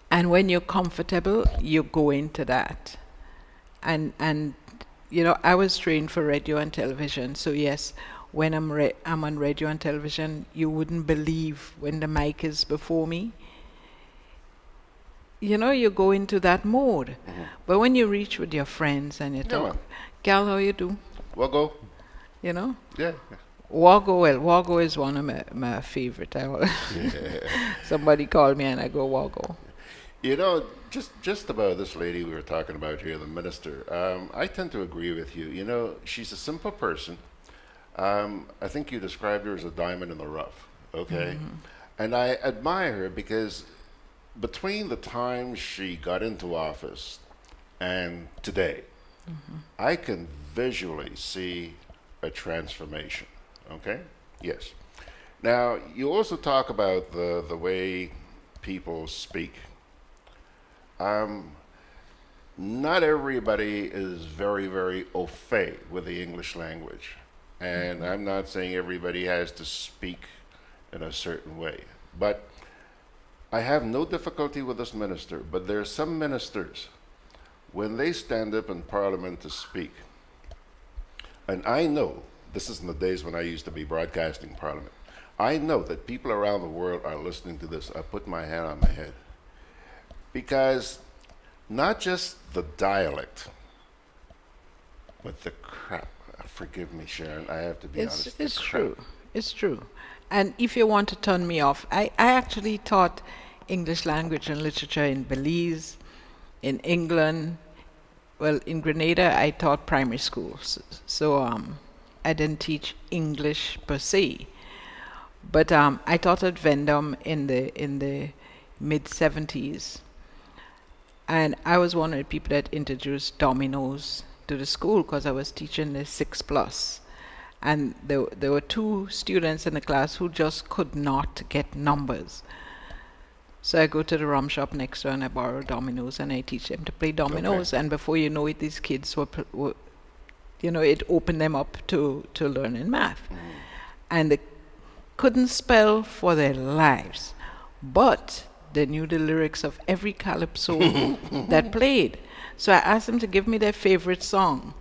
and when you're comfortable, you go into that. And you know, I was trained for radio and television, so yes, when I'm on radio and television, you wouldn't believe when the mic is before me. You know, you go into that mode. But when you reach with your friends and you talk, gal, how you do? Wago. You know? Yeah. Wago, well, Wago is one of my favorite. Somebody called me and I go, Wago. You know, just about this lady we were talking about here, the minister, I tend to agree with you. You know, she's a simple person. I think you described her as a diamond in the rough, okay? And I admire her because between the time she got into office and today, I can visually see a transformation, okay? Yes. Now, you also talk about the way people speak. Not everybody is very, very au fait with the English language. And I'm not saying everybody has to speak in a certain way. But I have no difficulty with this minister, but there are some ministers, when they stand up in Parliament to speak, and I know, this is in the days when I used to be broadcasting Parliament, I know that people around the world are listening to this. I put my hand on my head. Because not just the dialect, but the crap. Forgive me, Sherron, I have to be honest. It's true. It's true. And if you want to turn me off, I actually taught English language and literature in Belize, in England. Well, in Grenada, I taught primary schools. So I didn't teach English per se. But I taught at Vendome in the mid-70s. And I was one of the people that introduced dominoes to the school because I was teaching the 6+. And there were 2 students in the class who just could not get numbers. So I go to the rum shop next door and I borrow dominoes and I teach them to play dominoes. And before you know it, these kids were you know, it opened them up to learning math. And they couldn't spell for their lives. But they knew the lyrics of every calypso that played. So I asked them to give me their favorite song.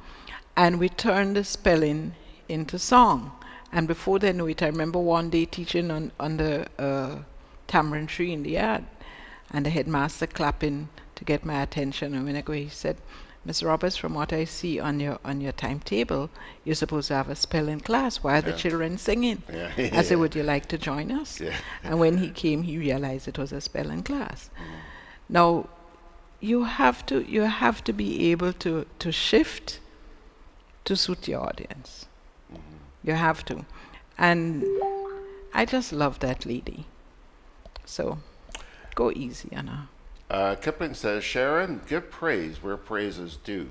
And we turned the spelling into song. And before they knew it, I remember one day teaching under a tamarind tree in the yard. And the headmaster clapping to get my attention. And when I go, he said, Miss Roberts, from what I see on your timetable, you're supposed to have a spelling class. Why are the children singing? I said, would you like to join us? And when he came, he realized it was a spelling class. Now, you have to be able to shift to suit your audience. You have to. And I just love that lady. So, go easy on her. Kipling says, Sherron, give praise where praise is due,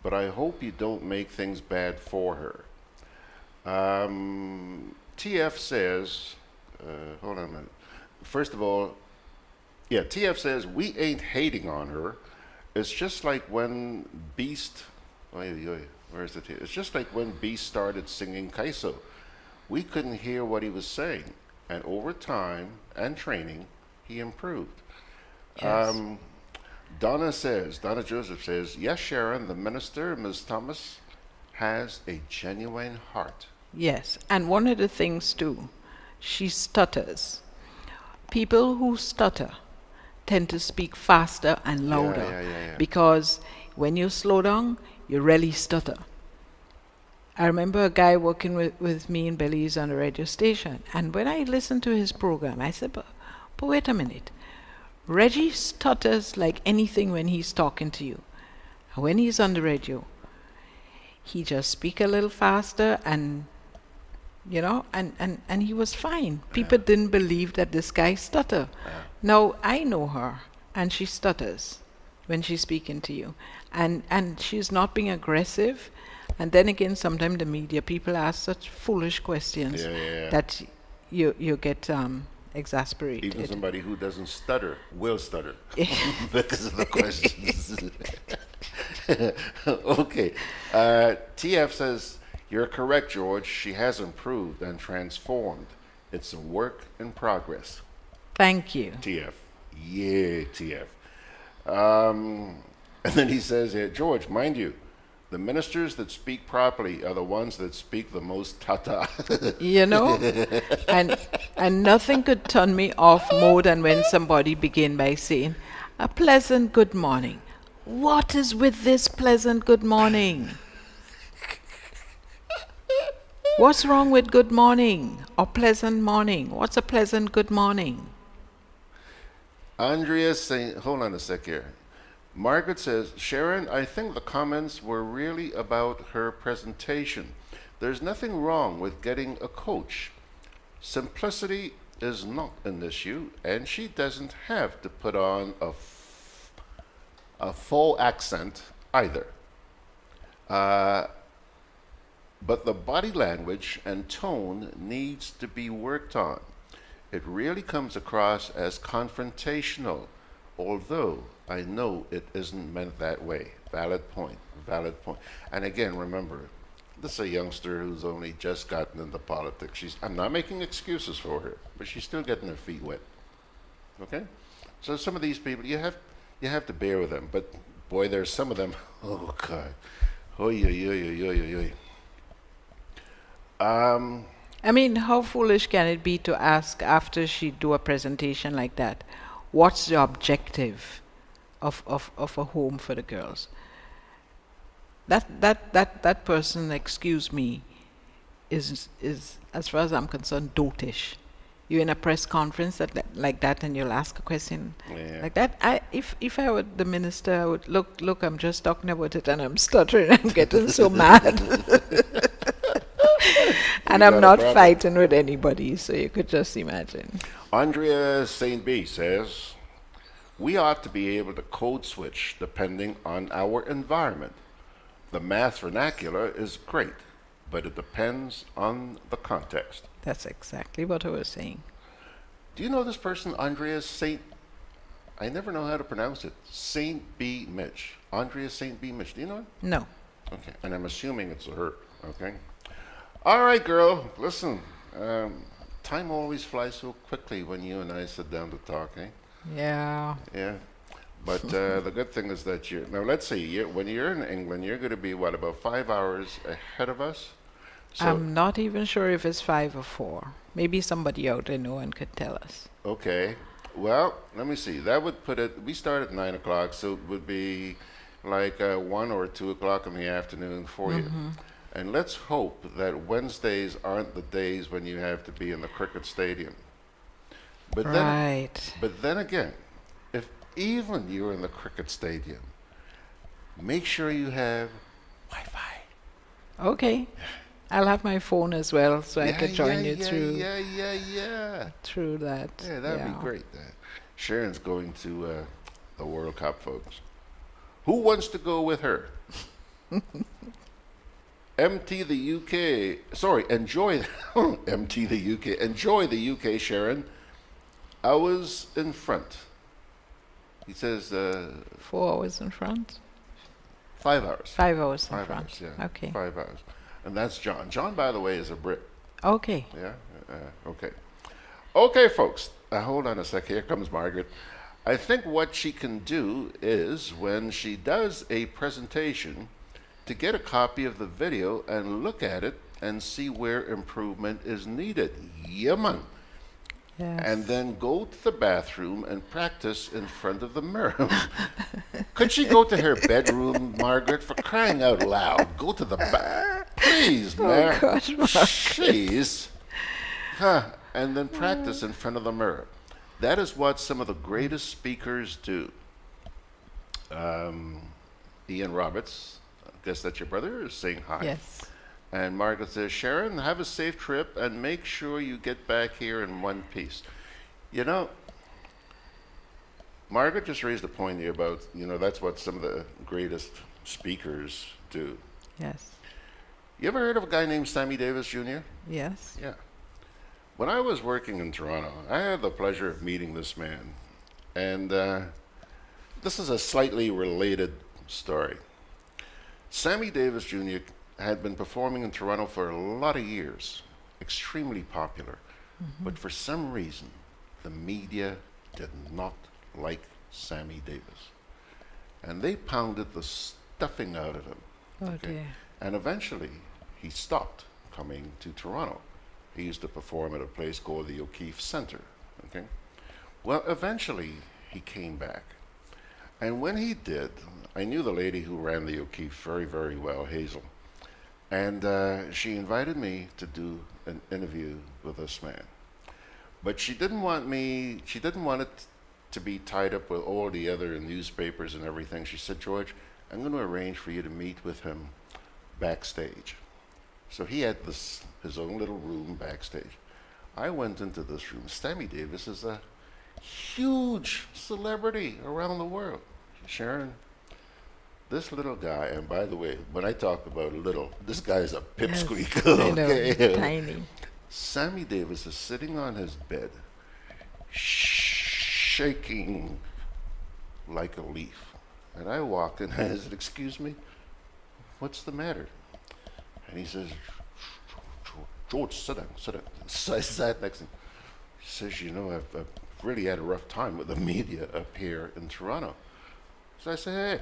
but I hope you don't make things bad for her. TF says, hold on a minute. First of all, TF says, we ain't hating on her. It's just like when Beast, where is it here? It's just like when Beast started singing Kaiso. We couldn't hear what he was saying, and over time and training, he improved. Yes. Donna Joseph says, yes, Sherron, the minister, Ms. Thomas, has a genuine heart. Yes, and one of the things too, she stutters. People who stutter tend to speak faster and louder because when you slow down, you really stutter. I remember a guy working with me in Belize on a radio station, and when I listened to his program, I said, but wait a minute. Reggie stutters like anything when he's talking to you. And when he's on the radio, he just speak a little faster and, you know, and he was fine. People didn't believe that this guy stutter. Now, I know her, and she stutters when she's speaking to you. And she's not being aggressive. And then again, sometimes the media, people ask such foolish questions that you get... exasperated. Even somebody who doesn't stutter will stutter because of the questions. Okay. TF says, you're correct, George. She has improved and transformed. It's a work in progress. Thank you. TF. Yeah, TF. And then he says here, George, mind you, The ministers that speak properly are the ones that speak the most tata. You know, and nothing could turn me off more than when somebody begin by saying, "A pleasant good morning." What is with this pleasant good morning? What's wrong with good morning or pleasant morning? What's a pleasant good morning? Andrea saying, hold on a sec here. Margaret says, Sherron, I think the comments were really about her presentation. There's nothing wrong with getting a coach. Simplicity is not an issue, and she doesn't have to put on a full accent either. But the body language and tone needs to be worked on. It really comes across as confrontational, although I know it isn't meant that way. Valid point, valid point. And again, remember, this is a youngster who's only just gotten into politics. I'm not making excuses for her, but she's still getting her feet wet. Okay? So some of these people, you have to bear with them. But boy, there's some of them, oh God. Oy, oy, oy, oy, oy, oy. I mean, how foolish can it be to ask after she do a presentation like that, what's the objective of a home for the girls? That person, excuse me, is as far as I'm concerned, dotish. You're in a press conference like that, and you'll ask a question like that. If I were the minister, I would look. I'm just talking about it, and I'm stuttering. I'm getting so mad, and I'm not fighting with anybody. So you could just imagine. Andrea St. B says, we ought to be able to code switch depending on our environment. The math vernacular is great, but it depends on the context. That's exactly what I was saying. Do you know this person, Andrea St. I never know how to pronounce it. St. B. Mitch. Andrea St. B. Mitch. Do you know it? No. Okay, and I'm assuming it's her. Okay. All right, girl. Listen, time always flies so quickly when you and I sit down to talk, eh? Yeah. Yeah. But the good thing is that now let's see, when you're in England, you're going to be, what, about 5 hours ahead of us? So I'm not even sure if it's 5 or 4. Maybe somebody out there know and could tell us. Okay. Well, let me see. That would put it, we start at 9 o'clock, so it would be like 1 or 2 o'clock in the afternoon for you. And let's hope that Wednesdays aren't the days when you have to be in the cricket stadium. But then again, if even you're in the cricket stadium, make sure you have Wi-Fi. Okay. I'll have my phone as well, so I could join you through. Through that. Yeah, that'd be great. Sharon's going to the World Cup, folks. Who wants to go with her? MT the UK. Sorry, enjoy. MT the UK. Enjoy the UK, Sharon. Hours in front. He says 4 hours in front. 5 hours. 5 hours in 5 front. hours, yeah. Okay. 5 hours. And that's John. John, by the way, is a Brit. Okay. Yeah? Okay. Okay, folks. Hold on a sec. Here comes Margaret. I think what she can do is, when she does a presentation, to get a copy of the video and look at it and see where improvement is needed. Yeah, man. Yes. And then go to the bathroom and practice in front of the mirror. Could she go to her bedroom, Margaret, for crying out loud? Go to the please, man. Oh, gosh, Margaret. Jeez. And then practice in front of the mirror. That is what some of the greatest speakers do. Ian Roberts, I guess that's your brother, is saying hi. Yes. And Margaret says, Sharon, have a safe trip and make sure you get back here in one piece. You know, Margaret just raised a point here about, that's what some of the greatest speakers do. Yes. You ever heard of a guy named Sammy Davis Jr.? Yes. Yeah. When I was working in Toronto, I had the pleasure of meeting this man. And this is a slightly related story. Sammy Davis Jr. had been performing in Toronto for a lot of years, extremely popular. But for some reason, the media did not like Sammy Davis. And they pounded the stuffing out of him. Okay. And eventually, he stopped coming to Toronto. He used to perform at a place called the O'Keefe Center. Okay. Well, eventually, he came back. And when he did, I knew the lady who ran the O'Keefe very, very well, Hazel. And she invited me to do an interview with this man. But she didn't want it to be tied up with all the other newspapers and everything. She said, George, I'm going to arrange for you to meet with him backstage. So he had his own little room backstage. I went into this room. Sammy Davis is a huge celebrity around the world. Sherron, this little guy, and by the way, when I talk about little, this guy is a pipsqueak. Yes, I know, tiny. Sammy Davis is sitting on his bed, shaking like a leaf. And I walked in and I said, excuse me, what's the matter? And he says, George, sit down, sit down. So I sat next to him. He says, you know, I've really had a rough time with the media up here in Toronto. So I said, hey,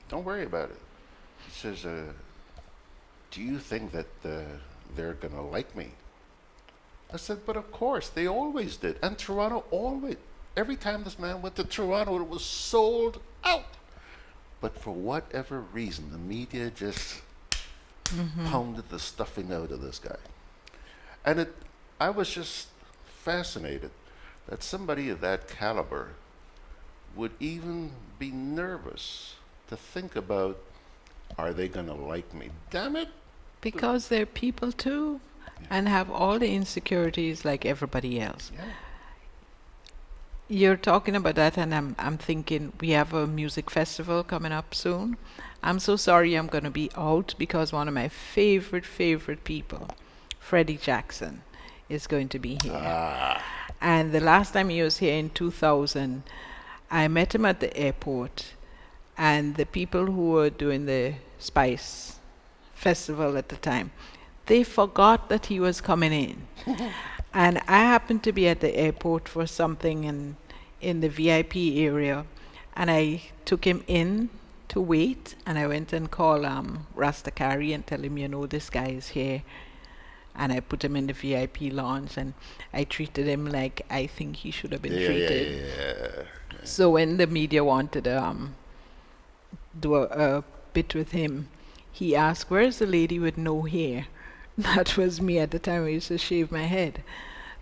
don't worry about it. He says, do you think that they're going to like me? I said, but of course, they always did. And Toronto always, every time this man went to Toronto, it was sold out. But for whatever reason, the media just pounded the stuffing out of this guy. And I was just fascinated that somebody of that caliber would even be nervous to think about, are they going to like me? Damn it. Because they're people too, and have all the insecurities like everybody else. Yeah. You're talking about that, and I'm thinking we have a music festival coming up soon. I'm so sorry I'm going to be out because one of my favorite people, Freddie Jackson, is going to be here. And the last time he was here in 2000, I met him at the airport, and the people who were doing the Spice Festival at the time, they forgot that he was coming in. And I happened to be at the airport for something in the VIP area, and I took him in to wait, and I went and called Rastakari and tell him, you know, this guy is here. And I put him in the VIP lounge, and I treated him like I think he should have been treated. Yeah. So when the media wanted to do a bit with him, he asked, where's the lady with no hair? That was me at the time. I used to shave my head.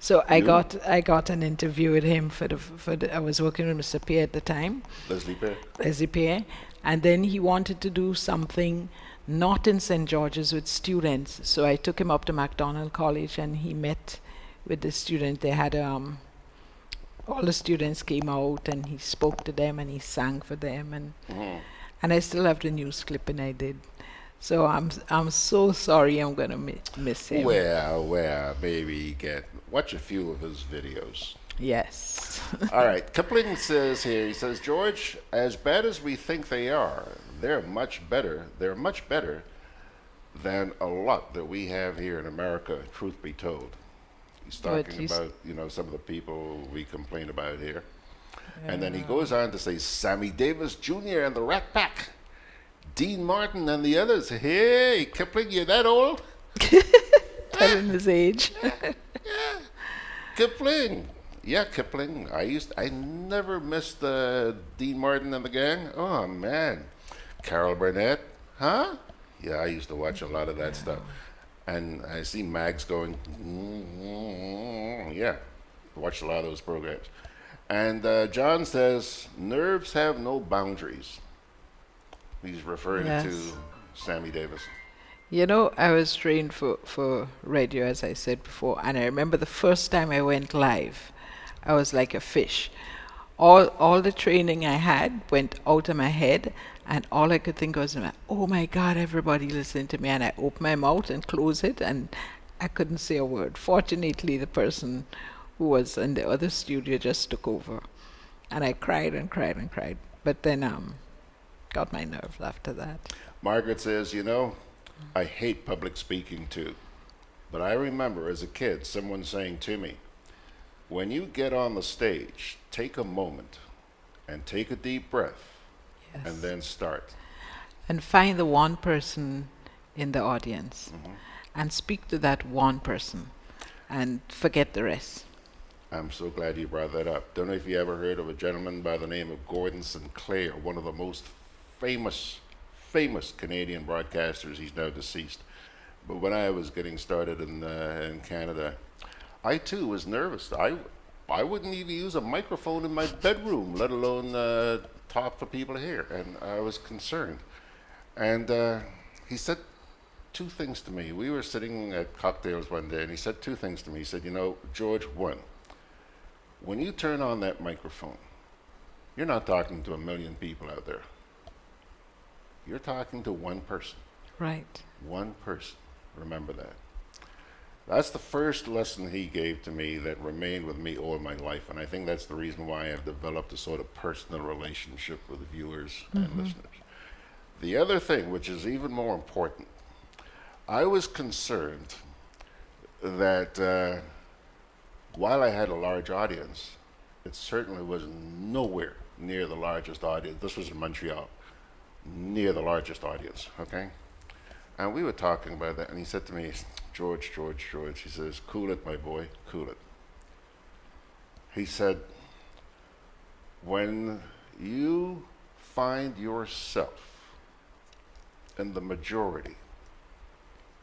So I got an interview with him for the I was working with Mr. Pierre at the time. Leslie Pierre. And then he wanted to do something not in St. George's with students. So I took him up to MacDonald College, and he met with the students. They had all the students came out, and he spoke to them, and he sang for them, and I still have the news clipping I did. So I'm so sorry I'm going to miss him. Well, maybe you can watch a few of his videos. Yes. All right. Kipling says here, he says, George, as bad as we think they are, they're much better than a lot that we have here in America, truth be told. He's talking about, you know, some of the people we complain about here. And then he goes on to say, Sammy Davis Jr. and the Rat Pack, Dean Martin and the others. Hey, Kipling, you that old? Tell him his age. Yeah. Kipling. Yeah, Kipling. I never missed Dean Martin and the gang. Oh, man. Carol Burnett. Huh? Yeah, I used to watch a lot of that stuff. And I see Mags going, yeah. Watched a lot of those programs. And John says, nerves have no boundaries. He's referring to Sammy Davis. You know, I was trained for radio, as I said before, and I remember the first time I went live, I was like a fish. All the training I had went out of my head, and all I could think was, oh my God, everybody listening to me. And I opened my mouth and closed it, and I couldn't say a word. Fortunately, the person who was in the other studio just took over. And I cried and cried and cried. But then got my nerve after that. Margaret says, you know, I hate public speaking too. But I remember as a kid someone saying to me, when you get on the stage, take a moment and take a deep breath and then start. and find the one person in the audience and speak to that one person and forget the rest. I'm so glad you brought that up. Don't know if you ever heard of a gentleman by the name of Gordon Sinclair, one of the most famous Canadian broadcasters. He's now deceased. But when I was getting started in Canada, I too was nervous. I wouldn't even use a microphone in my bedroom, let alone talk for people to hear. And I was concerned. And he said two things to me. We were sitting at cocktails one day, and he said two things to me. He said, you know, George, one, when you turn on that microphone, you're not talking to a million people out there. You're talking to one person. Right. One person. Remember that. That's the first lesson he gave to me that remained with me all my life, and I think that's the reason why I've developed a sort of personal relationship with viewers and listeners. The other thing, which is even more important, I was concerned that while I had a large audience, it certainly was nowhere near the largest audience. This was in Montreal, near the largest audience, okay? And we were talking about that, and he said to me, George, he says, cool it, my boy, cool it. He said, when you find yourself in the majority,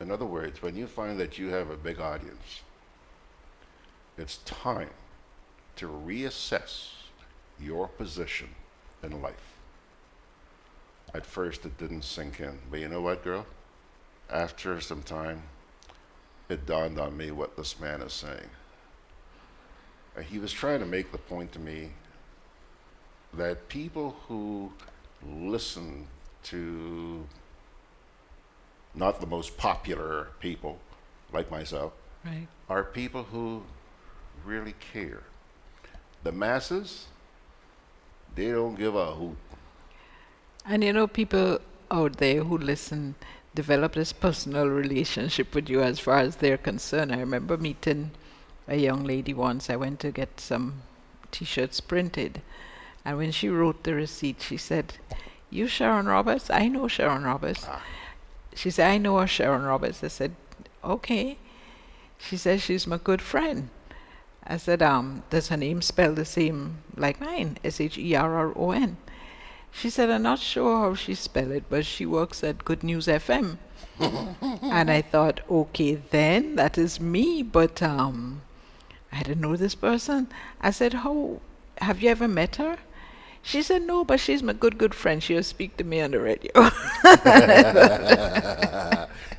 in other words, when you find that you have a big audience, it's time to reassess your position in life. At first it didn't sink in, but you know what, girl? After some time, it dawned on me what this man is saying. He was trying to make the point to me that people who listen to not the most popular people like myself are people who really care. The masses, they don't give a hoot. And you know, people out there who listen develop this personal relationship with you as far as they're concerned. I remember meeting a young lady once. I went to get some t-shirts printed, and when she wrote the receipt, she said, "You Sherron Roberts?" I know Sherron Roberts. She said, "I know her, Sherron Roberts." I said, "Okay." She said, "She's my good friend." I said, "Does her name spell the same like mine? Sherron?" She said, "I'm not sure how she spell it, but she works at Good News FM." And I thought, okay, then that is me, but I didn't know this person. I said, "How, have you ever met her?" She said, "No, but she's my good friend. She'll speak to me on the radio."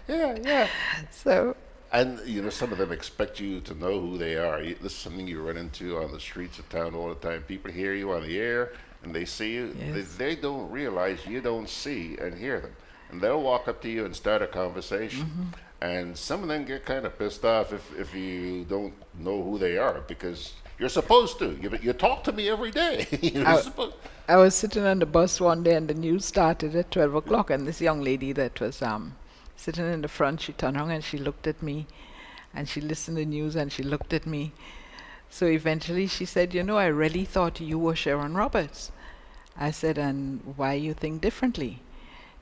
Yeah. So. And you know, some of them expect you to know who they are. This is something you run into on the streets of town all the time. People hear you on the air, and they see you. Yes. They don't realize you don't see and hear them. And they'll walk up to you and start a conversation. And some of them get kind of pissed off if you don't know who they are, because you're supposed to. You talk to me every day. I was sitting on the bus one day, and the news started at 12 o'clock, and this young lady that was sitting in the front, she turned around and she looked at me, and she listened to the news and she looked at me. So eventually she said, "You know, I really thought you were Sherron Roberts." I said, "And why you think differently?"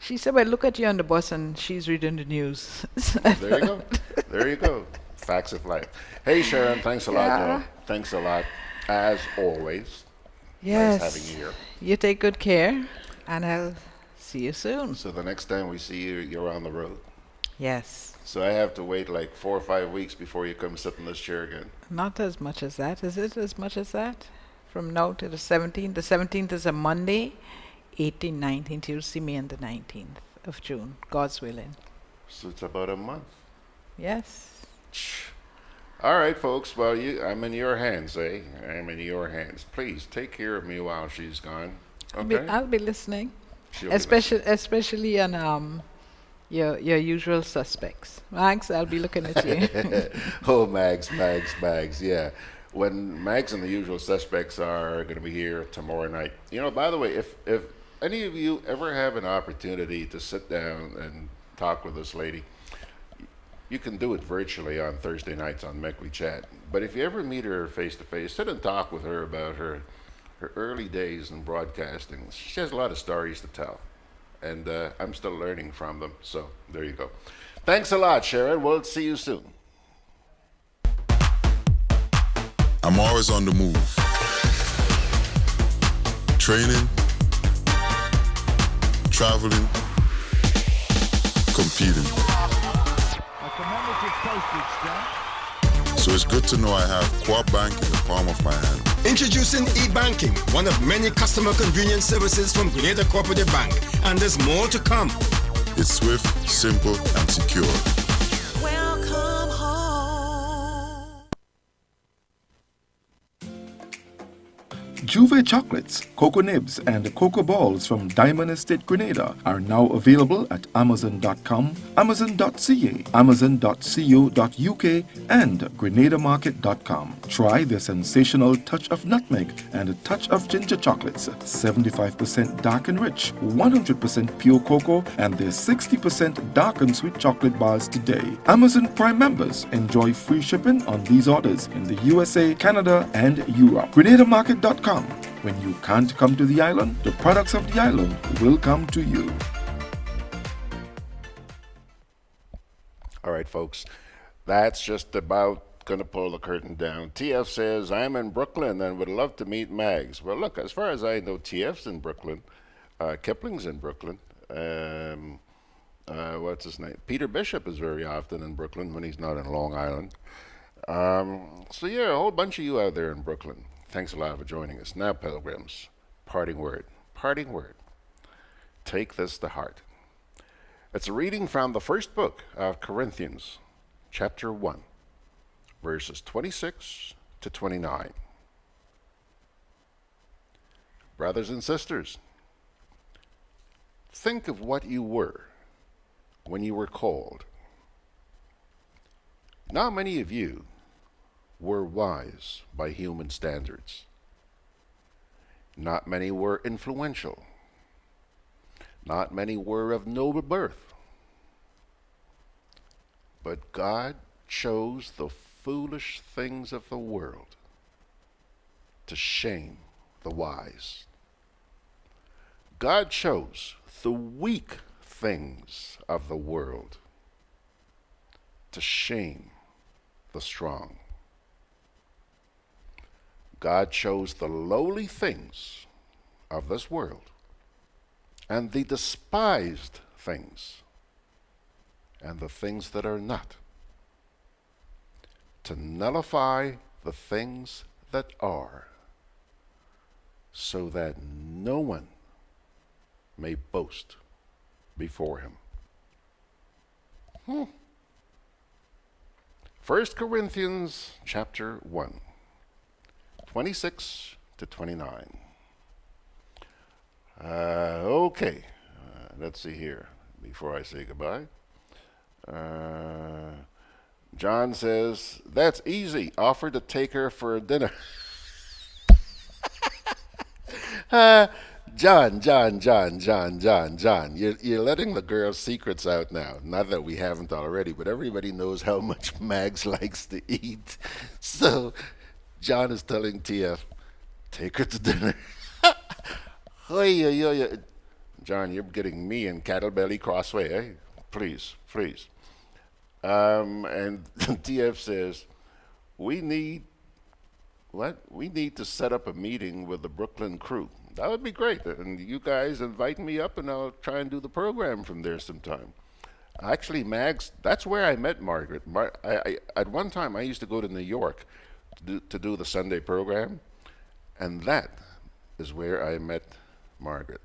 She said, "Well, look at you on the bus and she's reading the news." There you go. There you go. Facts of life. Hey, Sherron, thanks a lot, girl. Thanks a lot, as always. Yes. Nice having you here. You take good care, and I'll see you soon. So the next time we see you, you're on the road. Yes. So I have to wait like 4 or 5 weeks before you come sit in this chair again. Not as much as that. Is it as much as that? From now to the 17th. The 17th is a Monday. 18th, 19th. You'll see me on the 19th of June, God's willing. So it's about a month. Yes. All right, folks. Well, I'm in your hands, eh? I'm in your hands. Please take care of me while she's gone. Okay. I'll be listening. Especially on your usual suspects. Mags, I'll be looking at you. Oh, Mags, yeah. When Mags and the usual suspects are going to be here tomorrow night. You know, by the way, if any of you ever have an opportunity to sit down and talk with this lady, you can do it virtually on Thursday nights on Meckley Chat. But if you ever meet her face to face, sit and talk with her about her early days in broadcasting. She has a lot of stories to tell. and I'm still learning from them. So there you go. Thanks a lot, Sherron. We'll see you soon. I'm always on the move. Training, traveling, competing. A commemorative postage stamp. So it's good to know I have Quad Bank in the palm of my hand. Introducing e-banking, one of many customer convenience services from Grenada Cooperative Bank, and there's more to come. It's swift, simple, and secure. Welcome home. Juve chocolates, cocoa nibs, and cocoa balls from Diamond Estate Grenada are now available at Amazon.com, Amazon.ca, Amazon.co.uk, and GrenadaMarket.com. Try the sensational touch of nutmeg and a touch of ginger chocolates, 75% dark and rich, 100% pure cocoa, and their 60% dark and sweet chocolate bars today. Amazon Prime members enjoy free shipping on these orders in the USA, Canada, and Europe. GrenadaMarket.com. When you can't come to the island, the products of the island will come to you. All right, folks, that's just about going to pull the curtain down. TF says, I'm in Brooklyn and would love to meet Mags. Well, look, as far as I know, TF's in Brooklyn. Kipling's in Brooklyn. What's his name? Peter Bishop is very often in Brooklyn when he's not in Long Island. So, yeah, a whole bunch of you out there in Brooklyn. Thanks a lot for joining us. Now, pilgrims, parting word. Parting word. Take this to heart. It's a reading from the first book of Corinthians, chapter 1, verses 26 to 29. Brothers and sisters, think of what you were when you were called. Not many of you were wise by human standards. Not many were influential. Not many were of noble birth. But God chose the foolish things of the world to shame the wise. God chose the weak things of the world to shame the strong. God chose the lowly things of this world and the despised things and the things that are not, to nullify the things that are, so that no one may boast before him. 1 Corinthians chapter 1, 26 to 29. Okay, let's see here before I say goodbye. John says, that's easy. Offer to take her for a dinner. John. You're letting the girl's secrets out now. Not that we haven't already, but everybody knows how much Mags likes to eat. So John is telling TF, take her to dinner. John, you're getting me in cattle belly crossway, eh? Please. And TF says, we need to set up a meeting with the Brooklyn crew. That would be great. And you guys invite me up and I'll try and do the program from there sometime. Actually, Mags, that's where I met Margaret. At one time, I used to go to New York to do the Sunday program. And that is where I met Margaret.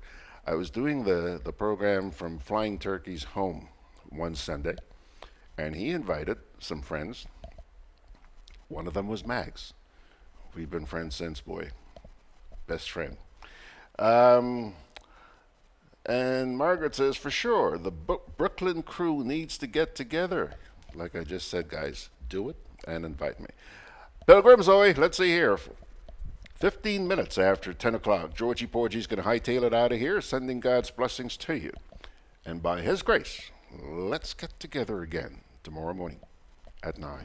I was doing the program from Flying Turkey's home one Sunday. And he invited some friends. One of them was Mags. We've been friends since, boy. Best friend. And Margaret says, for sure, the Brooklyn crew needs to get together. Like I just said, guys, do it and invite me. Pilgrims, let's see here. 15 minutes after 10 o'clock, Georgie Porgy's going to hightail it out of here, sending God's blessings to you. And by his grace, let's get together again tomorrow morning at 9.